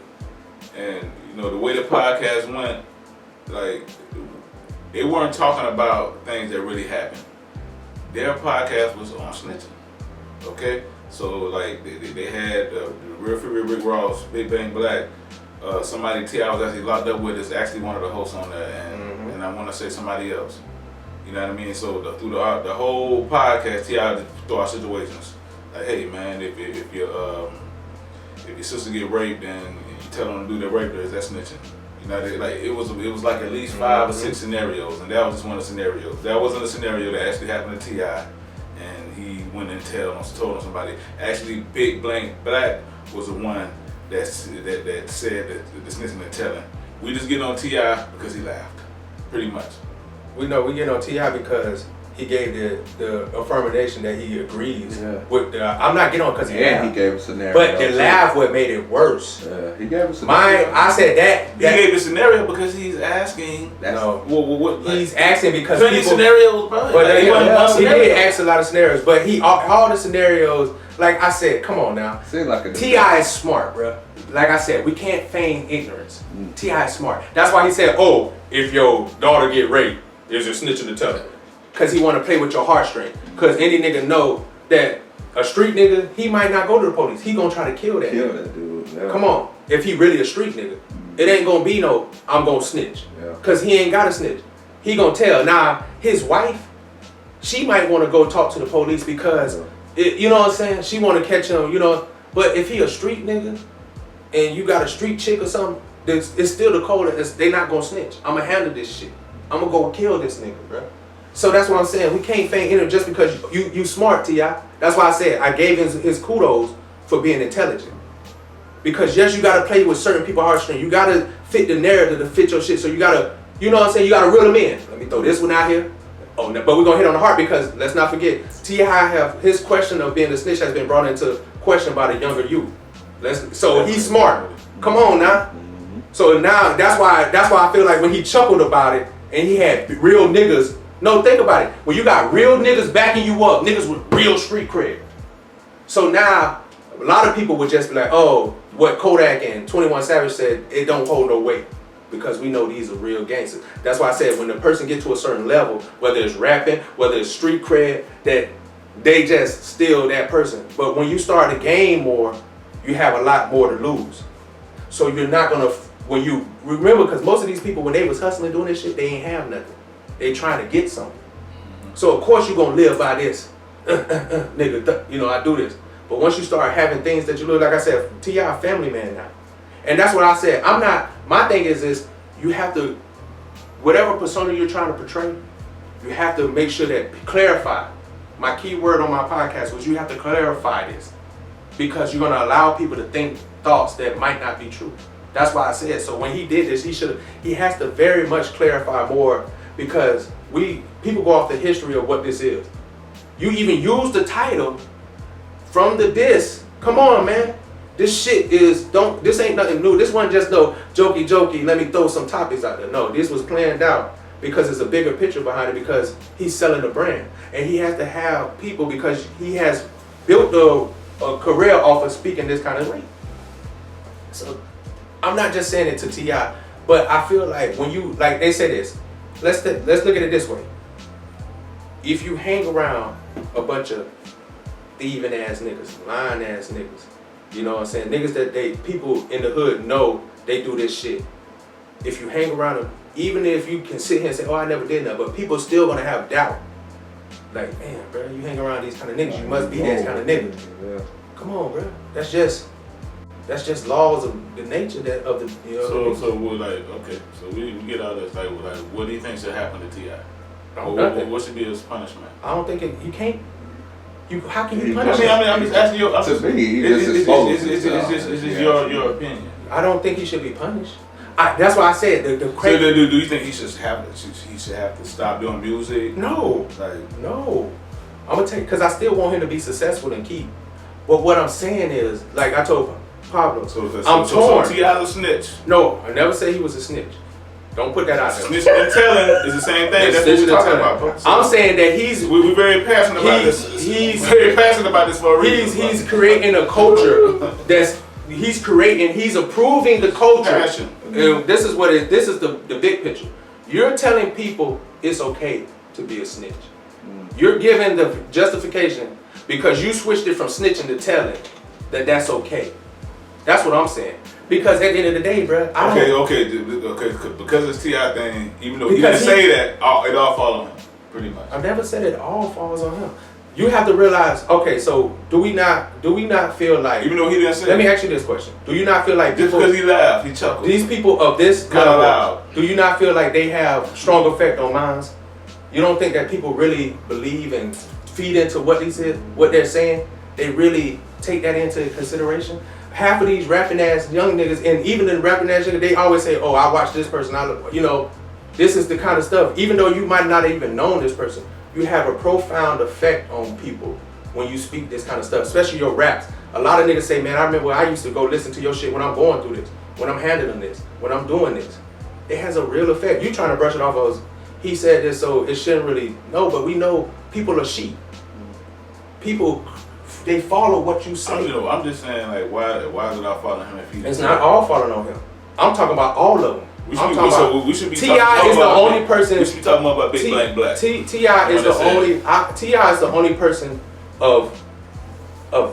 and the way the podcast went, like they weren't talking about things that really happened. Their podcast was on snitching. Okay, so like they had the Real Free Rick Ross, Big Bang Black. Somebody T.I. was actually locked up with is actually one of the hosts on there, and I want to say somebody else. You know what I mean? So through the whole podcast, T.I. just throw out situations like, hey man, if your sister get raped and you tell them to do the rape her, is that snitching? You know, it was like at least 5 or 6 scenarios, and that was just one of the scenarios. That wasn't a scenario that actually happened to T.I. and he went and told on somebody. Actually, Big Blank Black was the one that said that the snitching and telling. We just get on T.I. because he laughed, pretty much. We know we get on T.I. because he gave the affirmation that he agrees with. I'm not getting on because he laughed. He gave a scenario. But the laugh what made it worse. Yeah, he gave a scenario. I said that. He gave the scenario because he's asking. He's asking because people scenarios, bro. But he did ask a lot of scenarios, but all the scenarios. Like I said, come on now. Like T.I. is smart, bro. Like I said, we can't feign ignorance. T.I. is smart. That's why he said, oh, if your daughter get raped, is a snitching and telling. Because he want to play with your heartstring. Because any nigga know that a street nigga, he might not go to the police. He gonna try to kill that dude. Yeah. Come on. If he really a street nigga. It ain't gonna be no, I'm gonna snitch. Yeah. Because he ain't got to snitch. he gonna tell. Now, his wife, she might want to go talk to the police because, you know what I'm saying? She want to catch him, you know. But if he a street nigga and you got a street chick or something, it's still the code. They not gonna snitch. I'm gonna handle this shit. I'm gonna go kill this nigga, bro. So that's what I'm saying. We can't feign innocence just because you smart, T.I. That's why I said I gave his kudos for being intelligent. Because yes, you gotta play with certain people's heartstrings. You gotta fit the narrative to fit your shit. So you gotta, you know what I'm saying? You gotta reel them in. Let me throw this one out here. Oh, no, but we're gonna hit on the heart because let's not forget, T.I. have his question of being a snitch has been brought into question by the younger youth. So he's smart. Come on now. So now that's why I feel like when he chuckled about it and he had real niggas. No, think about it. When you got real niggas backing you up, niggas with real street cred. So now a lot of people would just be like, oh, what Kodak and 21 Savage said, it don't hold no weight because we know these are real gangsters. That's why I said when the person gets to a certain level, whether it's rapping, whether it's street cred, that they just steal that person. But when you start to gain more, you have a lot more to lose. So you're not gonna, when you remember, because most of these people, when they was hustling doing this shit, they ain't have nothing. They trying to get something. So of course you're gonna live by this. Nigga, you know, I do this. But once you start having things that you look, like I said, T.I. family man now. And that's what I said. I'm not, my thing is you have to, whatever persona you're trying to portray, you have to make sure that, clarify. My key word on my podcast was you have to clarify this. Because you're gonna allow people to think thoughts that might not be true. That's why I said, so when he did this, he has to very much clarify more because people go off the history of what this is. You even use the title from the diss. Come on, man. This shit is, this ain't nothing new. This wasn't just no jokey, let me throw some topics out there. No, this was planned out because there's a bigger picture behind it because he's selling a brand. And he has to have people because he has built a career off of speaking this kind of way. So I'm not just saying it to T.I., but I feel like when you, like they say this, let's look at it this way. If you hang around a bunch of thieving ass niggas, lying ass niggas, you know what I'm saying? Niggas that people in the hood know they do this shit. If you hang around them, even if you can sit here and say, oh, I never did that, but people still gonna have doubt. Like, man, bro, you hang around these kind of niggas, you must be that kind of nigga. Yeah. Come on, bro. That's just laws of the nature of the, you know. So we're like, okay, so we get all this, like, what do you think should happen to T.I.? What should be his punishment? I don't think you can't. How can you punish him? I'm just asking you. It's just your opinion. I don't think he should be punished. That's why I said the crazy. So do you think he should have to stop doing music? No, no. I'm gonna take because I still want him to be successful and keep. But what I'm saying is, like I told Pablo, I'm torn. So T.I. a snitch? No, I never said he was a snitch. Don't put that out there. Snitchin An Tellin is the same thing. That's what we're talking about, bro. So I'm saying that we're very passionate about this. He's very passionate about this for a reason. He's creating a culture he's approving the culture. Passion. And this is the big picture. You're telling people it's okay to be a snitch. You're giving the justification because you switched it from snitching to telling that's okay. That's what I'm saying. Because at the end of the day, bro, okay, because it's T.I. thing, even though he didn't say that, it all falls on him, pretty much. I've never said it all falls on him. You have to realize, okay, so do we not feel like, even though he didn't say let me ask you this question. Do you not feel like just because he laughed, he chuckled. These people of this kind of loud. Do you not feel like they have strong effect on minds? You don't think that people really believe and feed into what they're saying? They really take that into consideration? Half of these rapping ass young niggas, and even the rapping ass niggas, they always say, oh, I watch this person, this is the kind of stuff, even though you might not even known this person, you have a profound effect on people when you speak this kind of stuff, especially your raps. A lot of niggas say, man, I remember when I used to go listen to your shit when I'm going through this, when I'm handling this, when I'm doing this. It has a real effect. You trying to brush it off as, he said this, so it shouldn't really, no, but we know people are sheep. People, they follow what you say. I'm just saying, like, why is it all following him if he? It's not all following on him. I'm talking about all of them. We should be T.I. is the only person. We should be talking about Big Black Black. T.I. is the only. T.I. is the only person of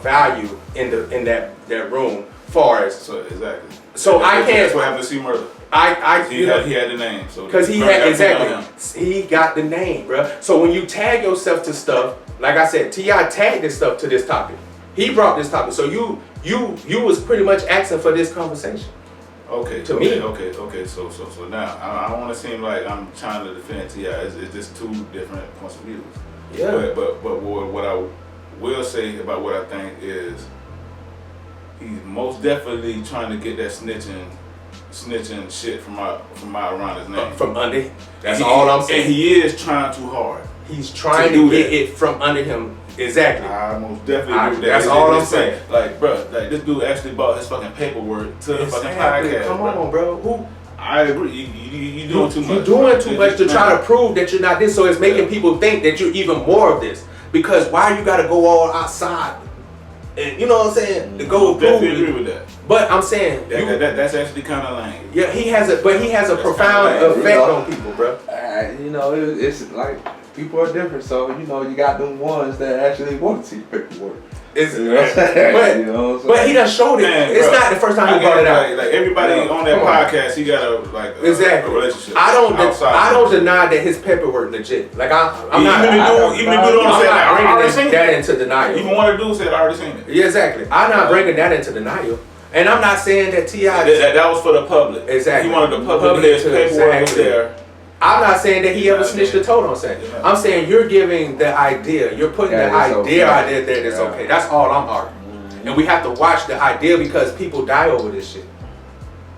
value in that room. Far as exactly. So I can't. That's what happened to C Murder. He had the name, so because he got the name, bro. So when you tag yourself to stuff, like I said, T.I. tagged this stuff to this topic. He brought this topic, so you was pretty much asking for this conversation. Okay. To me. Okay. So now I don't want to seem like I'm trying to defend T.I. It's just two different points of views. Yeah. But what I will say about what I think is he's most definitely trying to get that snitching shit from out around his name. From under. That's all I'm saying. And he is trying too hard. He's trying to get it from under him. Exactly. I most definitely agree with that. That's all I'm saying. Like, bro, like this dude actually bought his fucking paperwork to the fucking podcast. Come on, bro. I agree. You doing too much. You're doing too much to try to prove that you're not this. So it's making people think that you're even more of this. Because why you gotta go all outside? And you know what I'm saying? To go prove definitely agree with that. But I'm saying that's actually kind of lame. Yeah, he has a profound effect on people, bro. You know, it's like people are different, so you know you got them ones that actually want to see paperwork. But he done showed it. Man, it's not the first time he brought it out. Like everybody on that podcast, he got a relationship. I don't deny that his paperwork legit. Like I'm not bringing that into denial. Even one of the dudes said I already seen it. Yeah, exactly. I'm not bringing that into denial. And I'm not saying that T.I. That was for the public. Exactly. He wanted the public to his paperwork was there. I'm not saying that he ever snitched a toad on saying. Yeah. I'm saying you're giving the idea. You're putting the idea out there that it's okay. That's all I'm arguing. Mm-hmm. And we have to watch the idea because people die over this shit.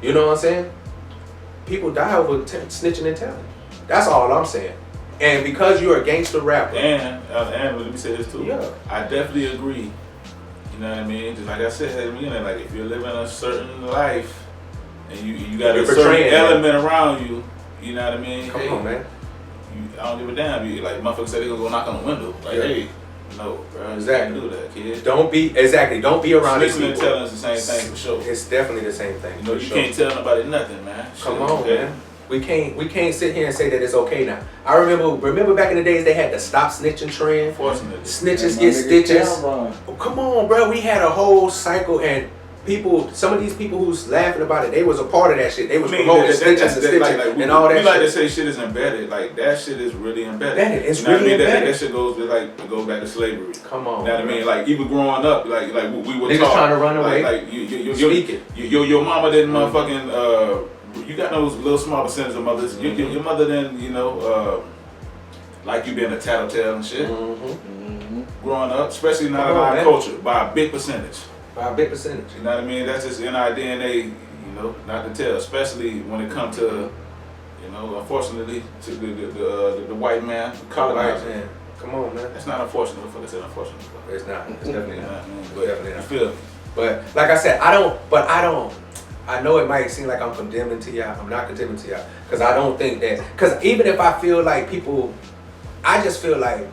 You know what I'm saying? People die over snitching and telling. That's all I'm saying. And because you're a gangster rapper. And let me say this too. Yeah. I definitely agree. You know what I mean? Just like I said at the beginning, like if you're living a certain life and you got a certain element around you, you know what I mean? Come on, man. I don't give a damn. You like motherfuckers said they gonna go knock on the window. Like, hey, no, bro. Exactly. You can't do that, kid. Don't be around these people. Snitching and telling is the same thing for sure. It's definitely the same thing. You know, you can't tell nobody nothing, man. Come on, man. We can't sit here and say that it's okay now. I remember back in the days they had the stop snitching trend. Snitches get stitches. Oh, come on, bro. We had a whole cycle and some of these people who's laughing about it, they was a part of that shit. They was promoting snitching and all that shit. We like to say shit is embedded. Like that shit is really embedded. It's really embedded. That shit goes back to slavery. Come on. You know what I mean? Like even growing up, like we were taught. Trying to run away. Like your mama didn't motherfucking you got those little small percentage of mothers. Mm-hmm. Your mother didn't, like you being a tattletale and shit. Mm-hmm. Growing up, especially not in our culture, by a big percentage. By a big percentage. You know what I mean? That's just in our DNA, not to tell. Especially when it comes to, unfortunately, to the white man, the colored man. Come on, man. That's not unfortunate. Fuck, it's unfortunate. It's not. It's definitely not. But definitely not. Feel. But like I said, I know it might seem like I'm condemning T.I. I'm not condemning T.I. Because I don't think that. Because even if I feel like people, I just feel like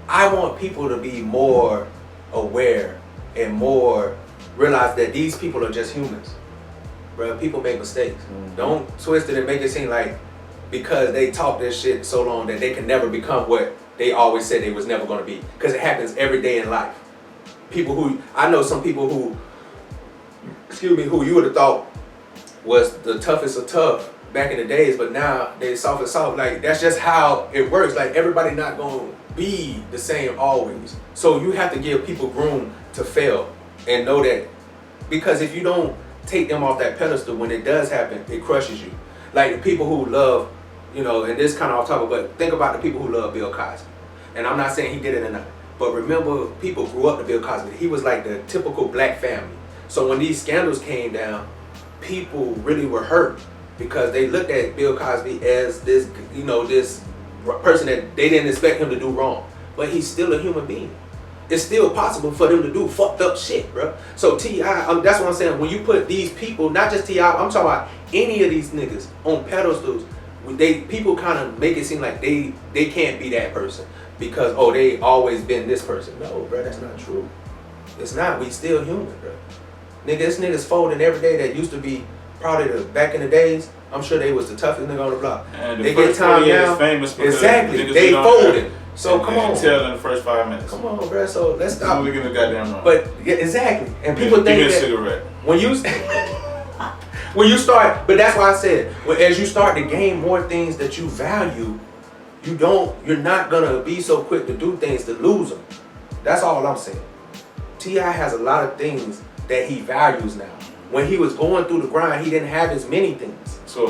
I want people to be more aware and more realize that these people are just humans. Bro, people make mistakes. Mm-hmm. Don't twist it and make it seem like because they talk this shit so long that they can never become what they always said they was never going to be. Because it happens every day in life. I know some people who you would have thought was the toughest of tough back in the days, but now they soft and soft. Like that's just how it works. Like everybody not gonna be the same always. So you have to give people room to fail and know that, because if you don't take them off that pedestal when it does happen, it crushes you. Like the people who love, and this kind of off topic, but think about the people who love Bill Cosby. And I'm not saying he did it or not, but remember people grew up to Bill Cosby. He was like the typical black family. So when these scandals came down, people really were hurt because they looked at Bill Cosby as this, this person that they didn't expect him to do wrong. But he's still a human being. It's still possible for them to do fucked up shit, bro. So T.I., that's what I'm saying. When you put these people, not just T.I., I'm talking about any of these niggas on pedestals, people kind of make it seem like they can't be that person because, they always been this person. No, bro, that's not true. It's not. We still human, bro. Nigga, this nigga's folding every day that used to be probably back in the days. I'm sure they was the toughest nigga on the block. And they get time now. Famous exactly. They folding. So come on. Tell in the first 5 minutes. Come on, bro. So let's stop. Only getting the goddamn wrong. But yeah, exactly. And people think give me a that cigarette. When you When you start, but that's why I said, as you start to gain more things that you value, you're not gonna be so quick to do things to lose them. That's all I'm saying. T.I. has a lot of things that he values now. When he was going through the grind, he didn't have as many things. So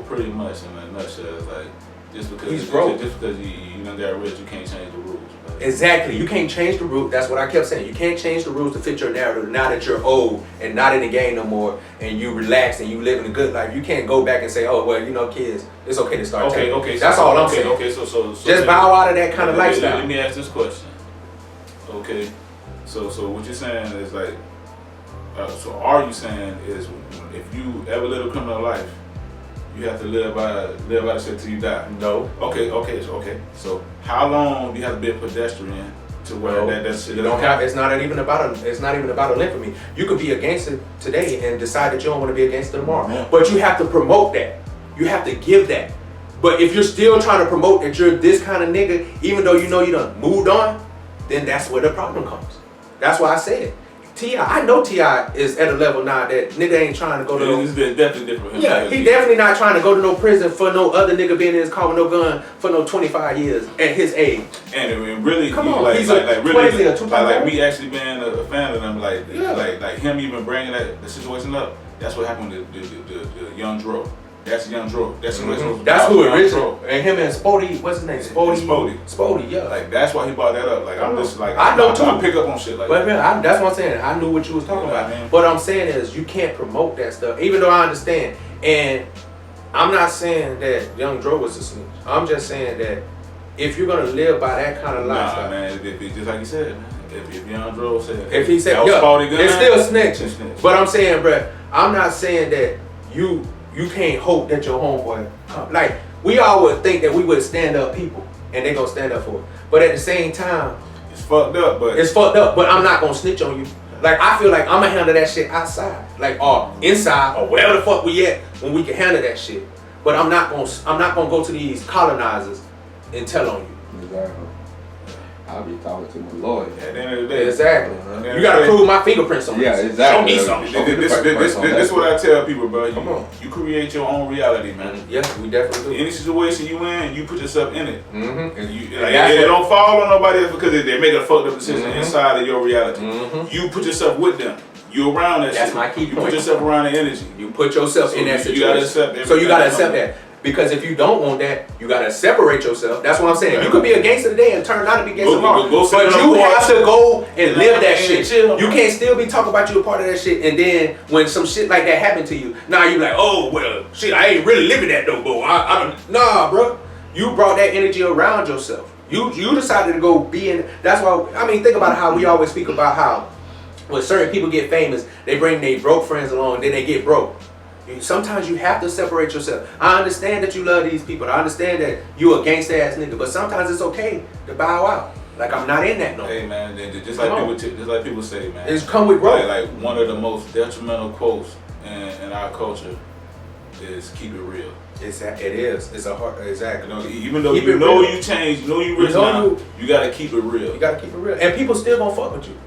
pretty much in a nutshell, it's like just because he's broke. Just because you done got rich, you can't change the rules. Right? Exactly. You can't change the rules. That's what I kept saying. You can't change the rules to fit your narrative now that you're old and not in the game no more and you relax and you living a good life. You can't go back and say, oh, well, kids, it's okay to start taking. Okay. That's all I'm saying. Okay, so just bow out of that kind of lifestyle. Let me ask this question. Okay, so what you're saying is like, so are you saying is if you ever live a criminal life, you have to live by the shit till you die? No. Okay. So how long do you have to be a pedestrian to where that shit? You don't have. It's not even about a length for me. You could be a gangster today and decide that you don't want to be a gangster tomorrow. Mm-hmm. But you have to promote that. You have to give that. But if you're still trying to promote that you're this kind of nigga, even though you know you done moved on, then that's where the problem comes. That's why I said T.I. I know T.I. is at a level now that nigga ain't trying to go to It's definitely different. Yeah, he definitely not trying to go to no prison for no other nigga being in his car with no gun for no 25 years at his age. And really, come on, like, he's like really, like me actually being a fan of them, like him even bringing the situation up. That's what happened to the young Dro. That's Young Dro. That's who original. And him and Spody, what's his name? Spody, yeah. Like that's why he brought that up. Like I'm just like I know too. I pick up on shit like that. Man, that's what I'm saying. I knew what you was talking about. Man. What I'm saying is you can't promote that stuff, even though I understand. And I'm not saying that Young Dro was a snitch. I'm just saying that if you're gonna live by that kind of lifestyle, man, just like you said, man. If Young Dro said, if he said, it's still snitching. But I'm saying, bruh, I'm not saying that you can't hope that your homeboy come. Like, we all would think that we would stand up people and they gonna stand up for it. But at the same time, it's fucked up, but I'm not gonna snitch on you. Like, I feel like I'm gonna handle that shit outside. Like, or inside, or wherever the fuck we at when we can handle that shit. But I'm not gonna go to these colonizers and tell on you. Exactly. I'll be talking to my lawyer. At the end of the day. Exactly. You gotta prove my fingerprints on this. Yeah, exactly. Show me something. This is what I tell people, bro. You create your own reality, man. Yeah, we definitely do. Any situation you in, you put yourself in it. Mm-hmm. And it don't fall on nobody else because they make a fucked up decision inside of your reality. Mm-hmm. You put yourself with them. You around that shit. That's my key point. You put yourself around the energy. You put yourself in that situation. You gotta accept that. So you gotta accept that. Because if you don't want that, you gotta separate yourself. That's what I'm saying. Right. You could be a gangster today and turn out to be gangster tomorrow. But you have to go and live that shit. You can't still be talking about you a part of that shit, and then when some shit like that happened to you, now you like, oh well, shit, I ain't really living that no more. Nah, bro. You brought that energy around yourself. You decided to go be in. That's why think about how we always speak about how when certain people get famous, they bring their broke friends along, then they get broke. Sometimes you have to separate yourself. I understand that you love these people. I understand that you a gangsta ass nigga, but sometimes it's okay to bow out. Like, I'm not in that no more. Hey man, just like people say, man. It's come with growth. Like one of the most detrimental quotes in our culture is "keep it real." It is. It's a hard. Exactly. Even though you know you change, you know you rich now, you gotta keep it real. You gotta keep it real, and people still gonna fuck with you.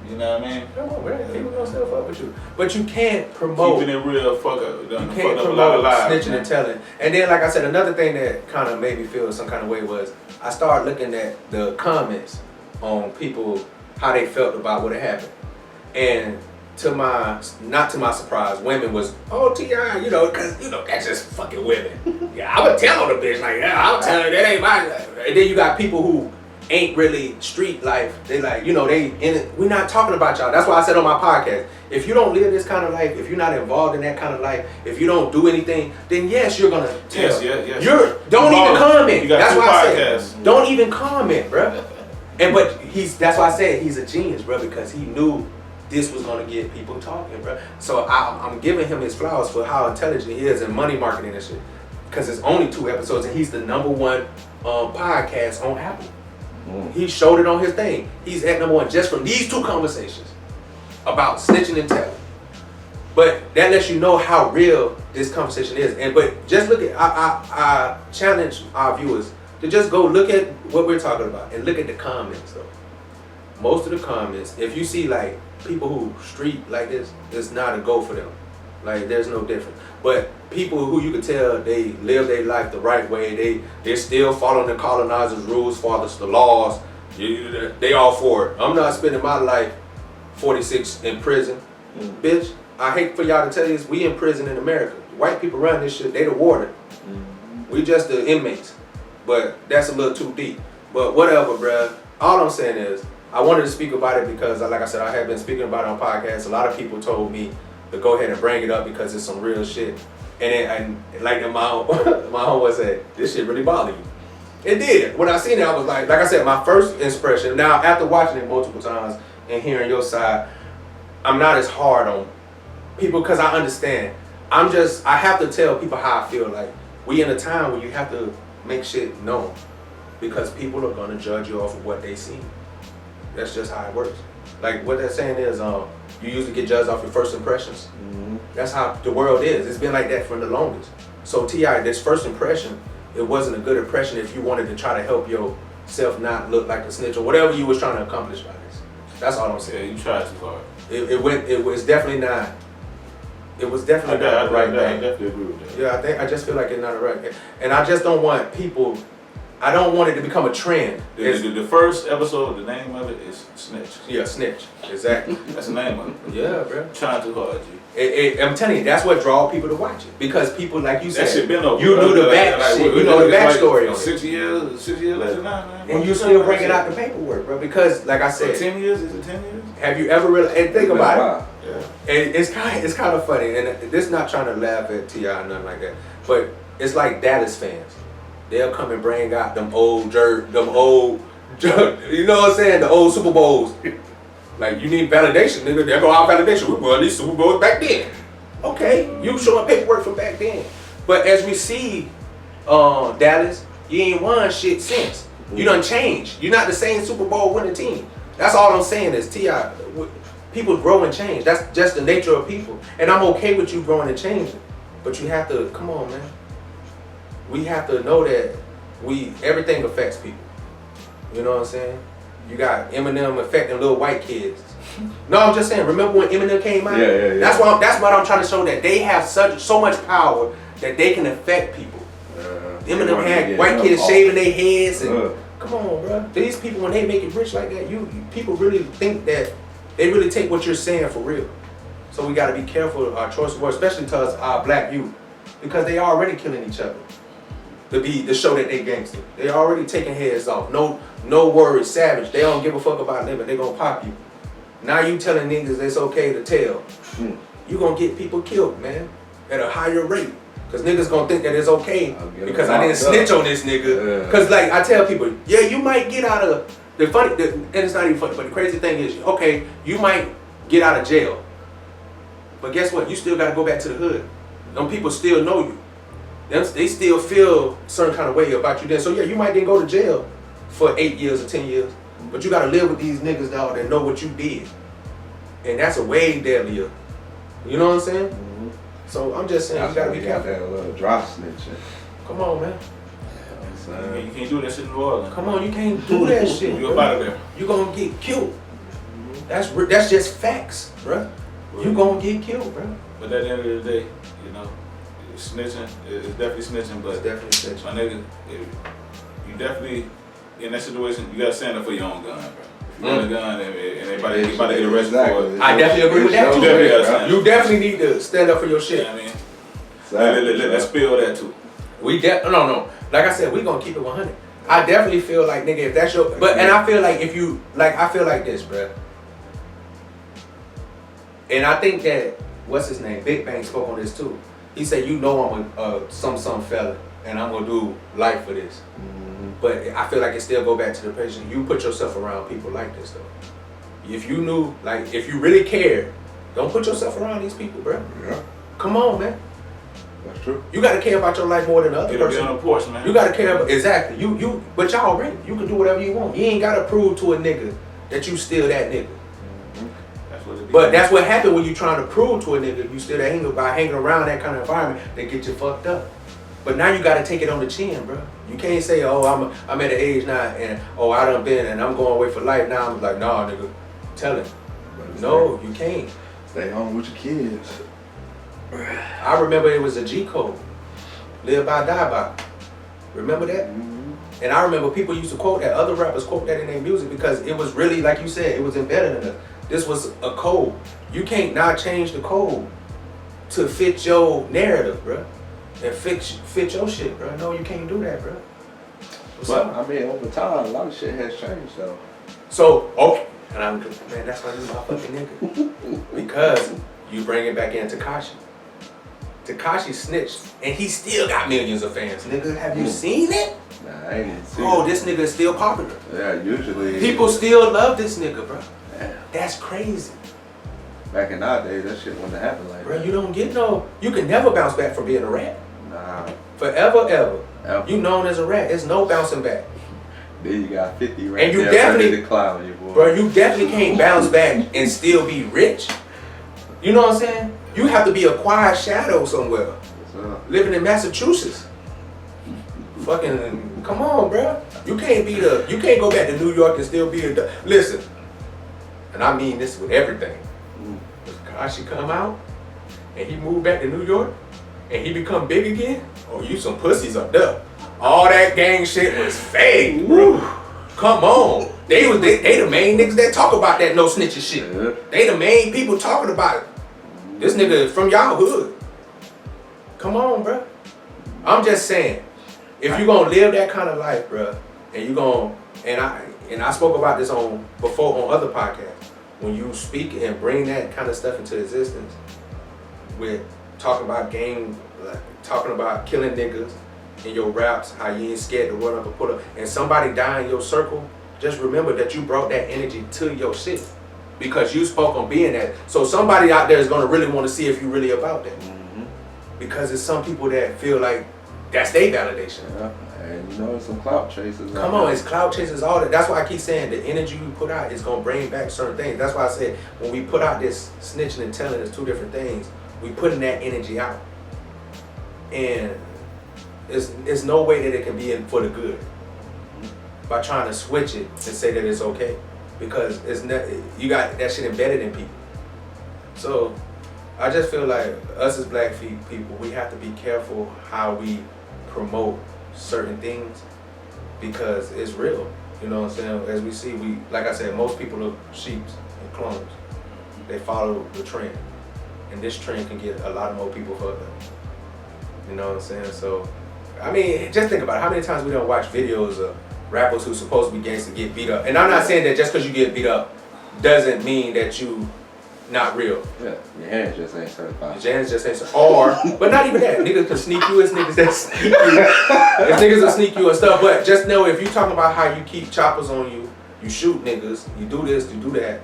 You know what I mean? Come on, man. People gonna still fuck with you. But you can't promote. Keeping it real, fuck up. You can't promote a lot of lives, snitching and telling. And then, like I said, another thing that kind of made me feel some kind of way was I started looking at the comments on people, how they felt about what had happened. And not to my surprise, women was, oh, T.I., because, that's just fucking women. Yeah, I would tell on the bitch, like, yeah, I would tell her that ain't my. And then you got people who ain't really street life. They like, they in it. We're not talking about y'all. That's why I said on my podcast, if you don't live this kind of life, if you're not involved in that kind of life, if you don't do anything, then yes, you're gonna tell. Yes. Don't even comment. That's why I said, don't even comment, bro. That's why I said he's a genius, bro, because he knew this was gonna get people talking, bro. So I'm giving him his flowers for how intelligent he is in money marketing and shit. Because it's only 2 episodes and he's the #1 podcast on Apple. He showed it on his thing. He's at #1 just from these 2 conversations about snitching and telling. But that lets you know how real this conversation is. But just look at, I challenge our viewers to just go look at what we're talking about and look at the comments though. Most of the comments, if you see like people who street like this, it's not a go for them. Like there's no difference. But people who you could tell they live their life the right way, they're still following the colonizers' rules, follows the laws. They all for it. I'm not spending my life 46 in prison, bitch. I hate for y'all to tell you this. We in prison in America. White people run this shit. They the warden. We just the inmates. But that's a little too deep. But whatever, bruh. All I'm saying is, I wanted to speak about it because, like I said, I have been speaking about it on podcasts. A lot of people told me to go ahead and bring it up because it's some real shit. And like my homeboy said, this shit really bothered you. It did. When I seen it, I was like I said, my first impression. Now, after watching it multiple times and hearing your side, I'm not as hard on people because I understand. I have to tell people how I feel. Like, we in a time where you have to make shit known because people are gonna judge you off of what they see. That's just how it works. Like what they're saying is, you usually get judged off your first impressions. That's how the world is. It's been like that for the longest. So T.I., this first impression, it wasn't a good impression if you wanted to try to help yourself not look like a snitch or whatever you was trying to accomplish by this. That's all I'm saying. Yeah, you tried too hard. It was definitely not. It was definitely not the right thing. I definitely agree with that. Yeah, I just feel like it's not the right thing. And I just don't want people. I don't want it to become a trend. The first episode, the name of it is Snitch. Yeah, Snitch. Exactly. That's the name of it. Yeah, bro. Trying too hard, G. I'm telling you, that's what draw people to watch it. Because people, like you said, that shit been over. You knew the back shit. You know the backstory on it. 6 years later now, man. And you still bringing out the paperwork, bro. Because, like I said, 10 years? Is it 10 years? Have you ever really? And think about it. Yeah. And it's kind of funny, and this not trying to laugh at T.I. or nothing like that, but it's like Dallas fans. They'll come and bring out them old, you know what I'm saying, the old Super Bowls. Like, you need validation, nigga. There go our validation. We won these Super Bowls back then. Okay, you showing paperwork from back then. But as we see, Dallas, you ain't won shit since. You done changed. You're not the same Super Bowl winning team. That's all I'm saying is T.I. People grow and change. That's just the nature of people. And I'm okay with you growing and changing. But you have to, come on, man. We have to know that everything affects people. You know what I'm saying? You got Eminem affecting little white kids. No, I'm just saying, remember when Eminem came out? Yeah. That's what I'm trying to show, that they have so much power that they can affect people. Eminem had white kids shaving their heads and come on, bro. These people, when they make it rich like that, people really think that they really take what you're saying for real. So we gotta be careful of our choice of words, especially to us, our black youth, because they already killing each other. To show that they gangster. They already taking heads off. No worries, savage. They don't give a fuck about living. They gonna pop you. Now you telling niggas it's okay to tell. You gonna get people killed, man, at a higher rate. Cause niggas gonna think that it's okay because I didn't snitch on this nigga. Yeah. Cause like I tell people, yeah, you might get out of and it's not even funny, but the crazy thing is, okay, you might get out of jail. But guess what? You still gotta go back to the hood. Them people still know you. They still feel a certain kind of way about you then. So yeah, you might then go to jail for 8 years or 10 years. But you gotta live with these niggas now that know what you did. And that's a way deadlier. You know what I'm saying? Mm-hmm. So I'm just saying, you gotta be careful. That little drop snitching. Come on, man. You can't do that shit in New Orleans. Come on, you can't do that shit. You up out of there. You gonna get killed. That's just facts, bro. You gonna get killed, bro. But at the end of the day, you know, snitching is definitely snitching. But it's definitely snitching. My nigga, you definitely in that situation, you gotta stand up for your own gun, bro. If you own a gun and everybody get arrested for it. I definitely agree with that too. You definitely need to stand up for your shit. Yeah, I mean, let's spill that too. No. Like I said, we gonna keep it 100. I definitely feel like, nigga, if that's your, and I feel like if you, like, I feel like this, bruh. And I think that, what's his name? Big Bang spoke on this too. He said, you know I'm a some fella, and I'm gonna do life for this. Mm-hmm. But I feel like it still go back to the patient. You put yourself around people like this though. If you knew, like, if you really cared, don't put yourself around these people, bruh. Yeah. Come on, man. That's true. You gotta care about your life more than the other person. Be on the porch, man. You gotta care about, exactly. But y'all ready. You can do whatever you want. You ain't gotta prove to a nigga that you still that nigga. But that's what happened when you trying to prove to a nigga you still that nigga by hanging around that kind of environment that get you fucked up. But now you gotta take it on the chin, bro. You can't say, oh, I'm at an age now and I done been and I'm going away for life now. I'm like, nah, nigga, tell him. No, you can't. Stay home with your kids. I remember it was a G code. Live by, die by. Remember that? Mm-hmm. And I remember people used to quote that, other rappers quote that in their music because it was really, like you said, it was embedded in it. This was a code. You can't not change the code to fit your narrative, bro. And fit your shit, bro. No, you can't do that, bro. But I mean, over time, a lot of shit has changed, though. So, okay. And I'm, man, that's why you my fucking nigga. Because you bring it back in Tekashi. Tekashi snitched, and he still got millions of fans. Nigga, have you seen it? Nah, I ain't even seen Oh, it. this nigga is still popular. Yeah, usually. People still love this nigga, bro. Damn. That's crazy. Back in our day, that shit wouldn't happen like Bro, that. you don't get no, you can never bounce back from being a rat. Nah. Forever, ever. Ever. You known as a rat. There's no bouncing back. Then you got 50 right And you there definitely- ready to clown you, boy. Bro, you definitely can't bounce back and still be rich. You know what I'm saying? You have to be a quiet shadow somewhere. Living in Massachusetts. Fucking, come on, bro. You can't go back to New York and still be a, listen. And I mean this with everything. If Tekashi come out and he moved back to New York and he become big again, oh, you some pussies up there. All that gang shit was fake, bro. Come on. They the main niggas that talk about that no snitching shit. Yeah. They the main people talking about it. This nigga from y'all hood. Come on, bro. I'm just saying, if you gonna live that kind of life, bro, and you gonna, and I spoke about this before on other podcasts, when you speak and bring that kind of stuff into existence, with talking about gang, like, talking about killing niggas in your raps, how you ain't scared to run up and pull up, and somebody die in your circle, just remember that you brought that energy to your shit because you spoke on being that. So somebody out there is gonna really want to see if you really about that. Because it's some people that feel like that's their validation. Yeah. And you know, some clout chasers. Come on, it's clout chasers, all that. That's why I keep saying the energy we put out is gonna bring back certain things. That's why I said when we put out this snitching and telling, it's two different things. We putting that energy out, and it's no way that it can be in for the good by trying to switch it and say that it's okay, because it's not, you got that shit embedded in people. So I just feel like us as black people, we have to be careful how we promote certain things because it's real. You know what I'm saying? As we see, like I said, most people are sheeps and clones. They follow the trend. And this trend can get a lot more people fucked up. You know what I'm saying? So, I mean, just think about it. How many times we don't watch videos of rappers who's supposed to be gangster get beat up? And I'm not saying that just because you get beat up doesn't mean that you not real. Yeah, your hands just ain't certified. Your hands just ain't certified. But not even that. Niggas can sneak you. It's niggas that sneak you. It's niggas that sneak you and stuff. But just know if you talking about how you keep choppers on you, you shoot niggas, you do this, you do that,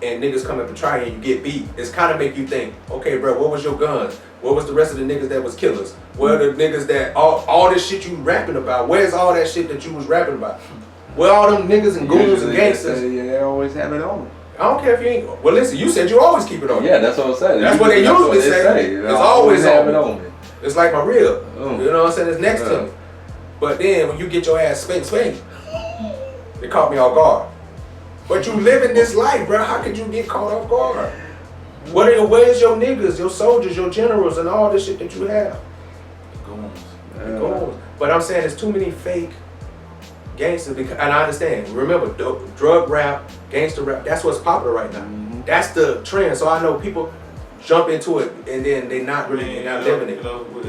and niggas come up and try and you get beat, it's kind of make you think, okay, bro, what was your guns? What was the rest of the niggas that was killers? Where are the niggas that, all this shit you rapping about? Where's all that shit that you was rapping about? Where all them niggas and goons and gangsters? Yeah, they always have it on. I don't care if you ain't. Well, listen, you said you always keep it on. Yeah, that's what I'm saying. That's what they usually say. It's always have it on. on me. It's like my rib. You know what I'm saying? It's next to Yeah. me. But then when you get your ass spanked, it caught me off guard. But you living this life, bro. How could you get caught off guard? Where's your niggas, your soldiers, your generals, and all this shit that you have? Goons. But I'm saying there's too many fake gangsters, and I understand. Remember, drug rap, gangster rap, that's what's popular right now. That's the trend. So I know people jump into it and then they're not really living it. You know, it's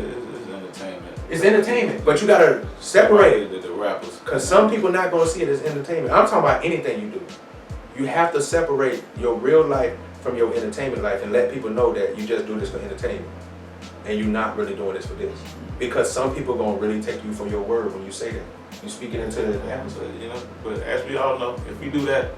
entertainment. It's entertainment, but you gotta separate it. The rappers. Because some people not gonna see it as entertainment. I'm talking about anything you do. You have to separate your real life from your entertainment life and let people know that you just do this for entertainment. And you're not really doing this for this. Because some people gonna really take you for your word when you say that. You speak it into the atmosphere. You know, but as we all know, if we do that,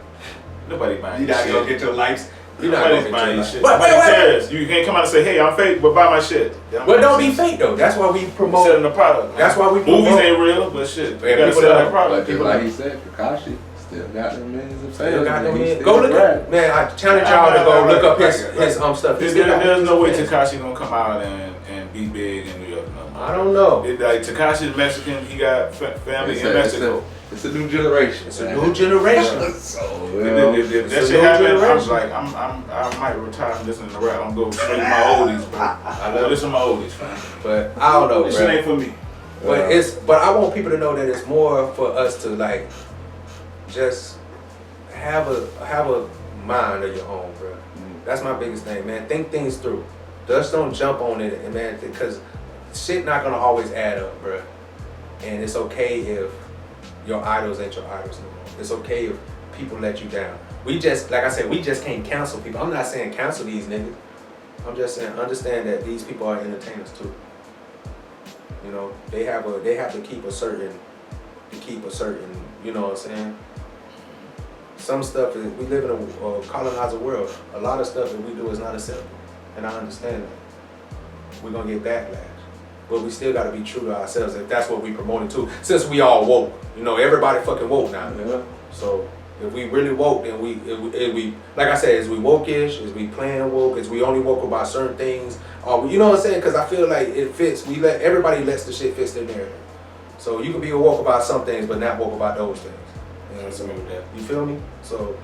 nobody mind. You're not gonna get your likes. You're not Nobody's gonna buying get your your shit. likes. Nobody cares. You can't come out and say, hey, I'm fake, but buy my shit. But don't be fake though. That's why we promote. Selling the product. That's why we Movies promote. ain't real, but shit. You Yeah, gotta people sell don't. that product. But just like he said, Tekashi still got them millions of fans. Go look at, man, I challenge y'all to go look up his stuff. There's no way Tekashi gonna come out and be big in New York no more. I don't know. Like Tekashi's Mexican, he got family in Mexico. It's a new generation. It's a new generation. So, if that shit happen, I'm like, I might retire from listening to rap. I'm going straight to my oldies, bro. I love listen to my oldies, man. But I don't know, this bro. shit ain't for me. But I want people to know that it's more for us to like, just have a mind of your own, bro. That's my biggest thing, man. Think things through. Just don't jump on it, and man, because shit not gonna always add up, bro. And it's okay if your idols ain't your idols no more. It's okay if people let you down. We just, like I said, we just can't cancel people. I'm not saying cancel these niggas. I'm just saying understand that these people are entertainers too. You know, they have to keep a certain, you know what I'm saying? Some stuff is, we live in a colonized world. A lot of stuff that we do is not acceptable. And I understand that. We're gonna get backlash. But we still gotta be true to ourselves if that's what we promoting too. Since we all woke. You know, everybody fucking woke now. Yeah. So if we really woke, then we like I said, is we woke-ish, is we playing woke, is we only woke about certain things, or you know what I'm saying? Because I feel like it fits. Everybody lets the shit fit their narrative. So you can be woke about some things, but not woke about those things. You know, so you feel me? So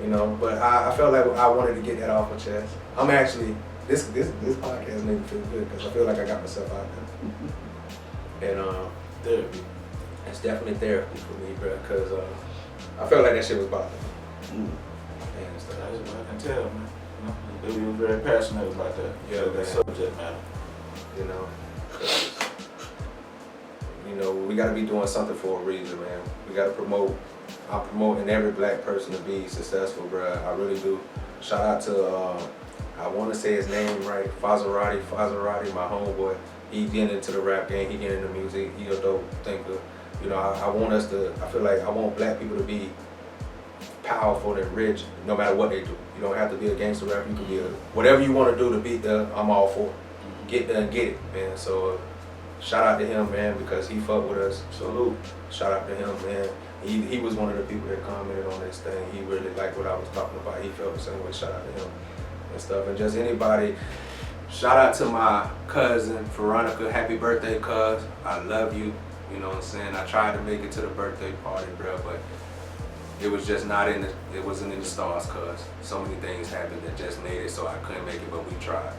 you know, but I felt like I wanted to get that off my chest. I'm actually this podcast made me feel good because I feel like I got myself out there. And Therapy. it's definitely therapy for me, bro, because I felt like that shit was bothering me. And stuff. I can tell, man. You know, they were very passionate about that. Yeah, that man. subject matter. You know, 'cause, you know, we gotta be doing something for a reason, man. We gotta promote. I'm promoting every black person to be successful, bro. I really do. Shout out to I want to say his name right, Fazarati, my homeboy. He getting into the rap game. He getting into music. He a dope thinker. You know, I want us to. I feel like I want black people to be powerful and rich, no matter what they do. You don't have to be a gangster rapper. You can be whatever you want to do to be there. I'm all for. Get there and get it, man. So shout out to him, man, because he fucked with us. Salute. Shout out to him, man. He was one of the people that commented on this thing. He really liked what I was talking about. He felt the same way. Shout out to him and stuff. And just anybody. Shout out to my cousin Veronica. Happy birthday, cuz. I love you. You know what I'm saying? I tried to make it to the birthday party, bro, but it was just not in the. It wasn't in the stars, cuz. So many things happened that just made it so I couldn't make it, but we tried.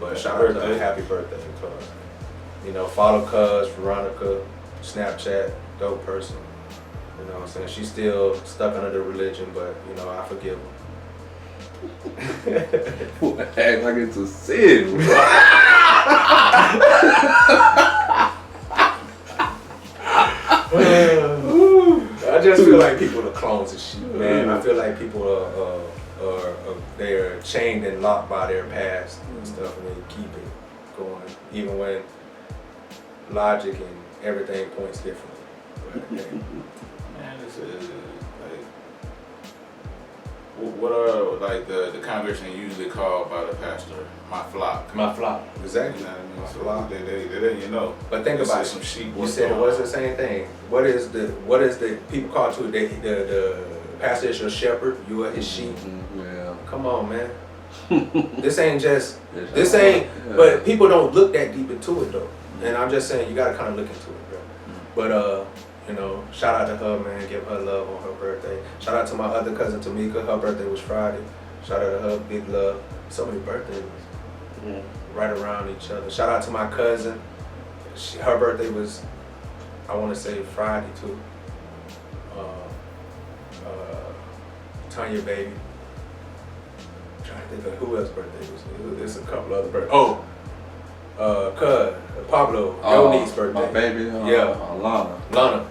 But shout out to her. Happy birthday, cuz. You know, follow cuz Veronica, Snapchat, dope person. You know what I'm saying? She's still stuck under the religion, but you know, I forgive her. Act like it's a sin, bro. I just feel like people are clones of shit, man. I feel like people are they're chained and locked by their past and stuff, and they keep it going, even when logic and everything points differently. But, Man, it's like, what are like the congregation usually called by the pastor? My flock. My flock. Exactly. You know what I mean? My So flock. they let you know. But think about it. Some sheep. You said it was the same thing. What is the people call to the pastor is your shepherd, you are his sheep. Yeah. Come on, man. This ain't but people don't look that deep into it though. And I'm just saying you gotta kinda look into it, bro. But you know, shout out to her, man, give her love on her birthday. Shout out to my other cousin Tamika, her birthday was Friday. Shout out to her, big love. So many birthdays right around each other. Shout out to my cousin. Her birthday was, I want to say Friday too. Tanya baby. I'm trying to think of who else's birthday was. There's a couple other birthdays. Pablo, your niece's birthday. My baby, Lana.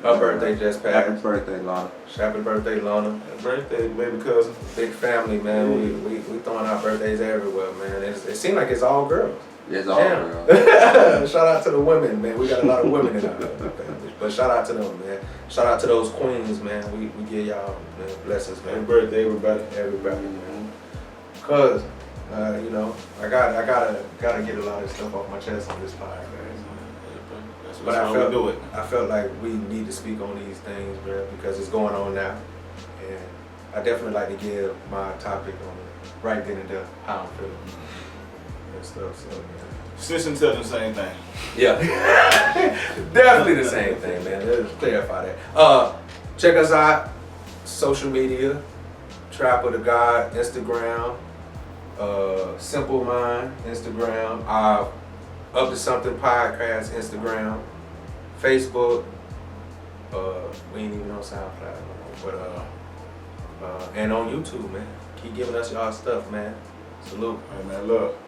Her birthday just passed. Happy birthday, Lana. Happy birthday, Lana. Happy birthday, baby cousin. Big family, man. We throwing out birthdays everywhere, man. It seems like it's all girls. It's all girls. Shout out to the women, man. We got a lot of women in our family. But shout out to them, man. Shout out to those queens, man. We give y'all, man, blessings, man. Happy birthday, Everybody, man. Cause you know, I gotta get a lot of stuff off my chest on this podcast. But I felt like we need to speak on these things, bro, because it's going on now. And I definitely like to give my topic on it right then and there, how I'm feeling and stuff. So, yeah. Snitchin An Tellin, same thing. Yeah. Definitely the same thing, man. Let's clarify that. Check us out. Social media. Trap of the God, Instagram. Simple Mind, Instagram. Up to Something Podcast, Instagram. Facebook. We ain't even on SoundCloud no more. But and on YouTube, man. Keep giving us y'all stuff, man. Salute. Hey man, look.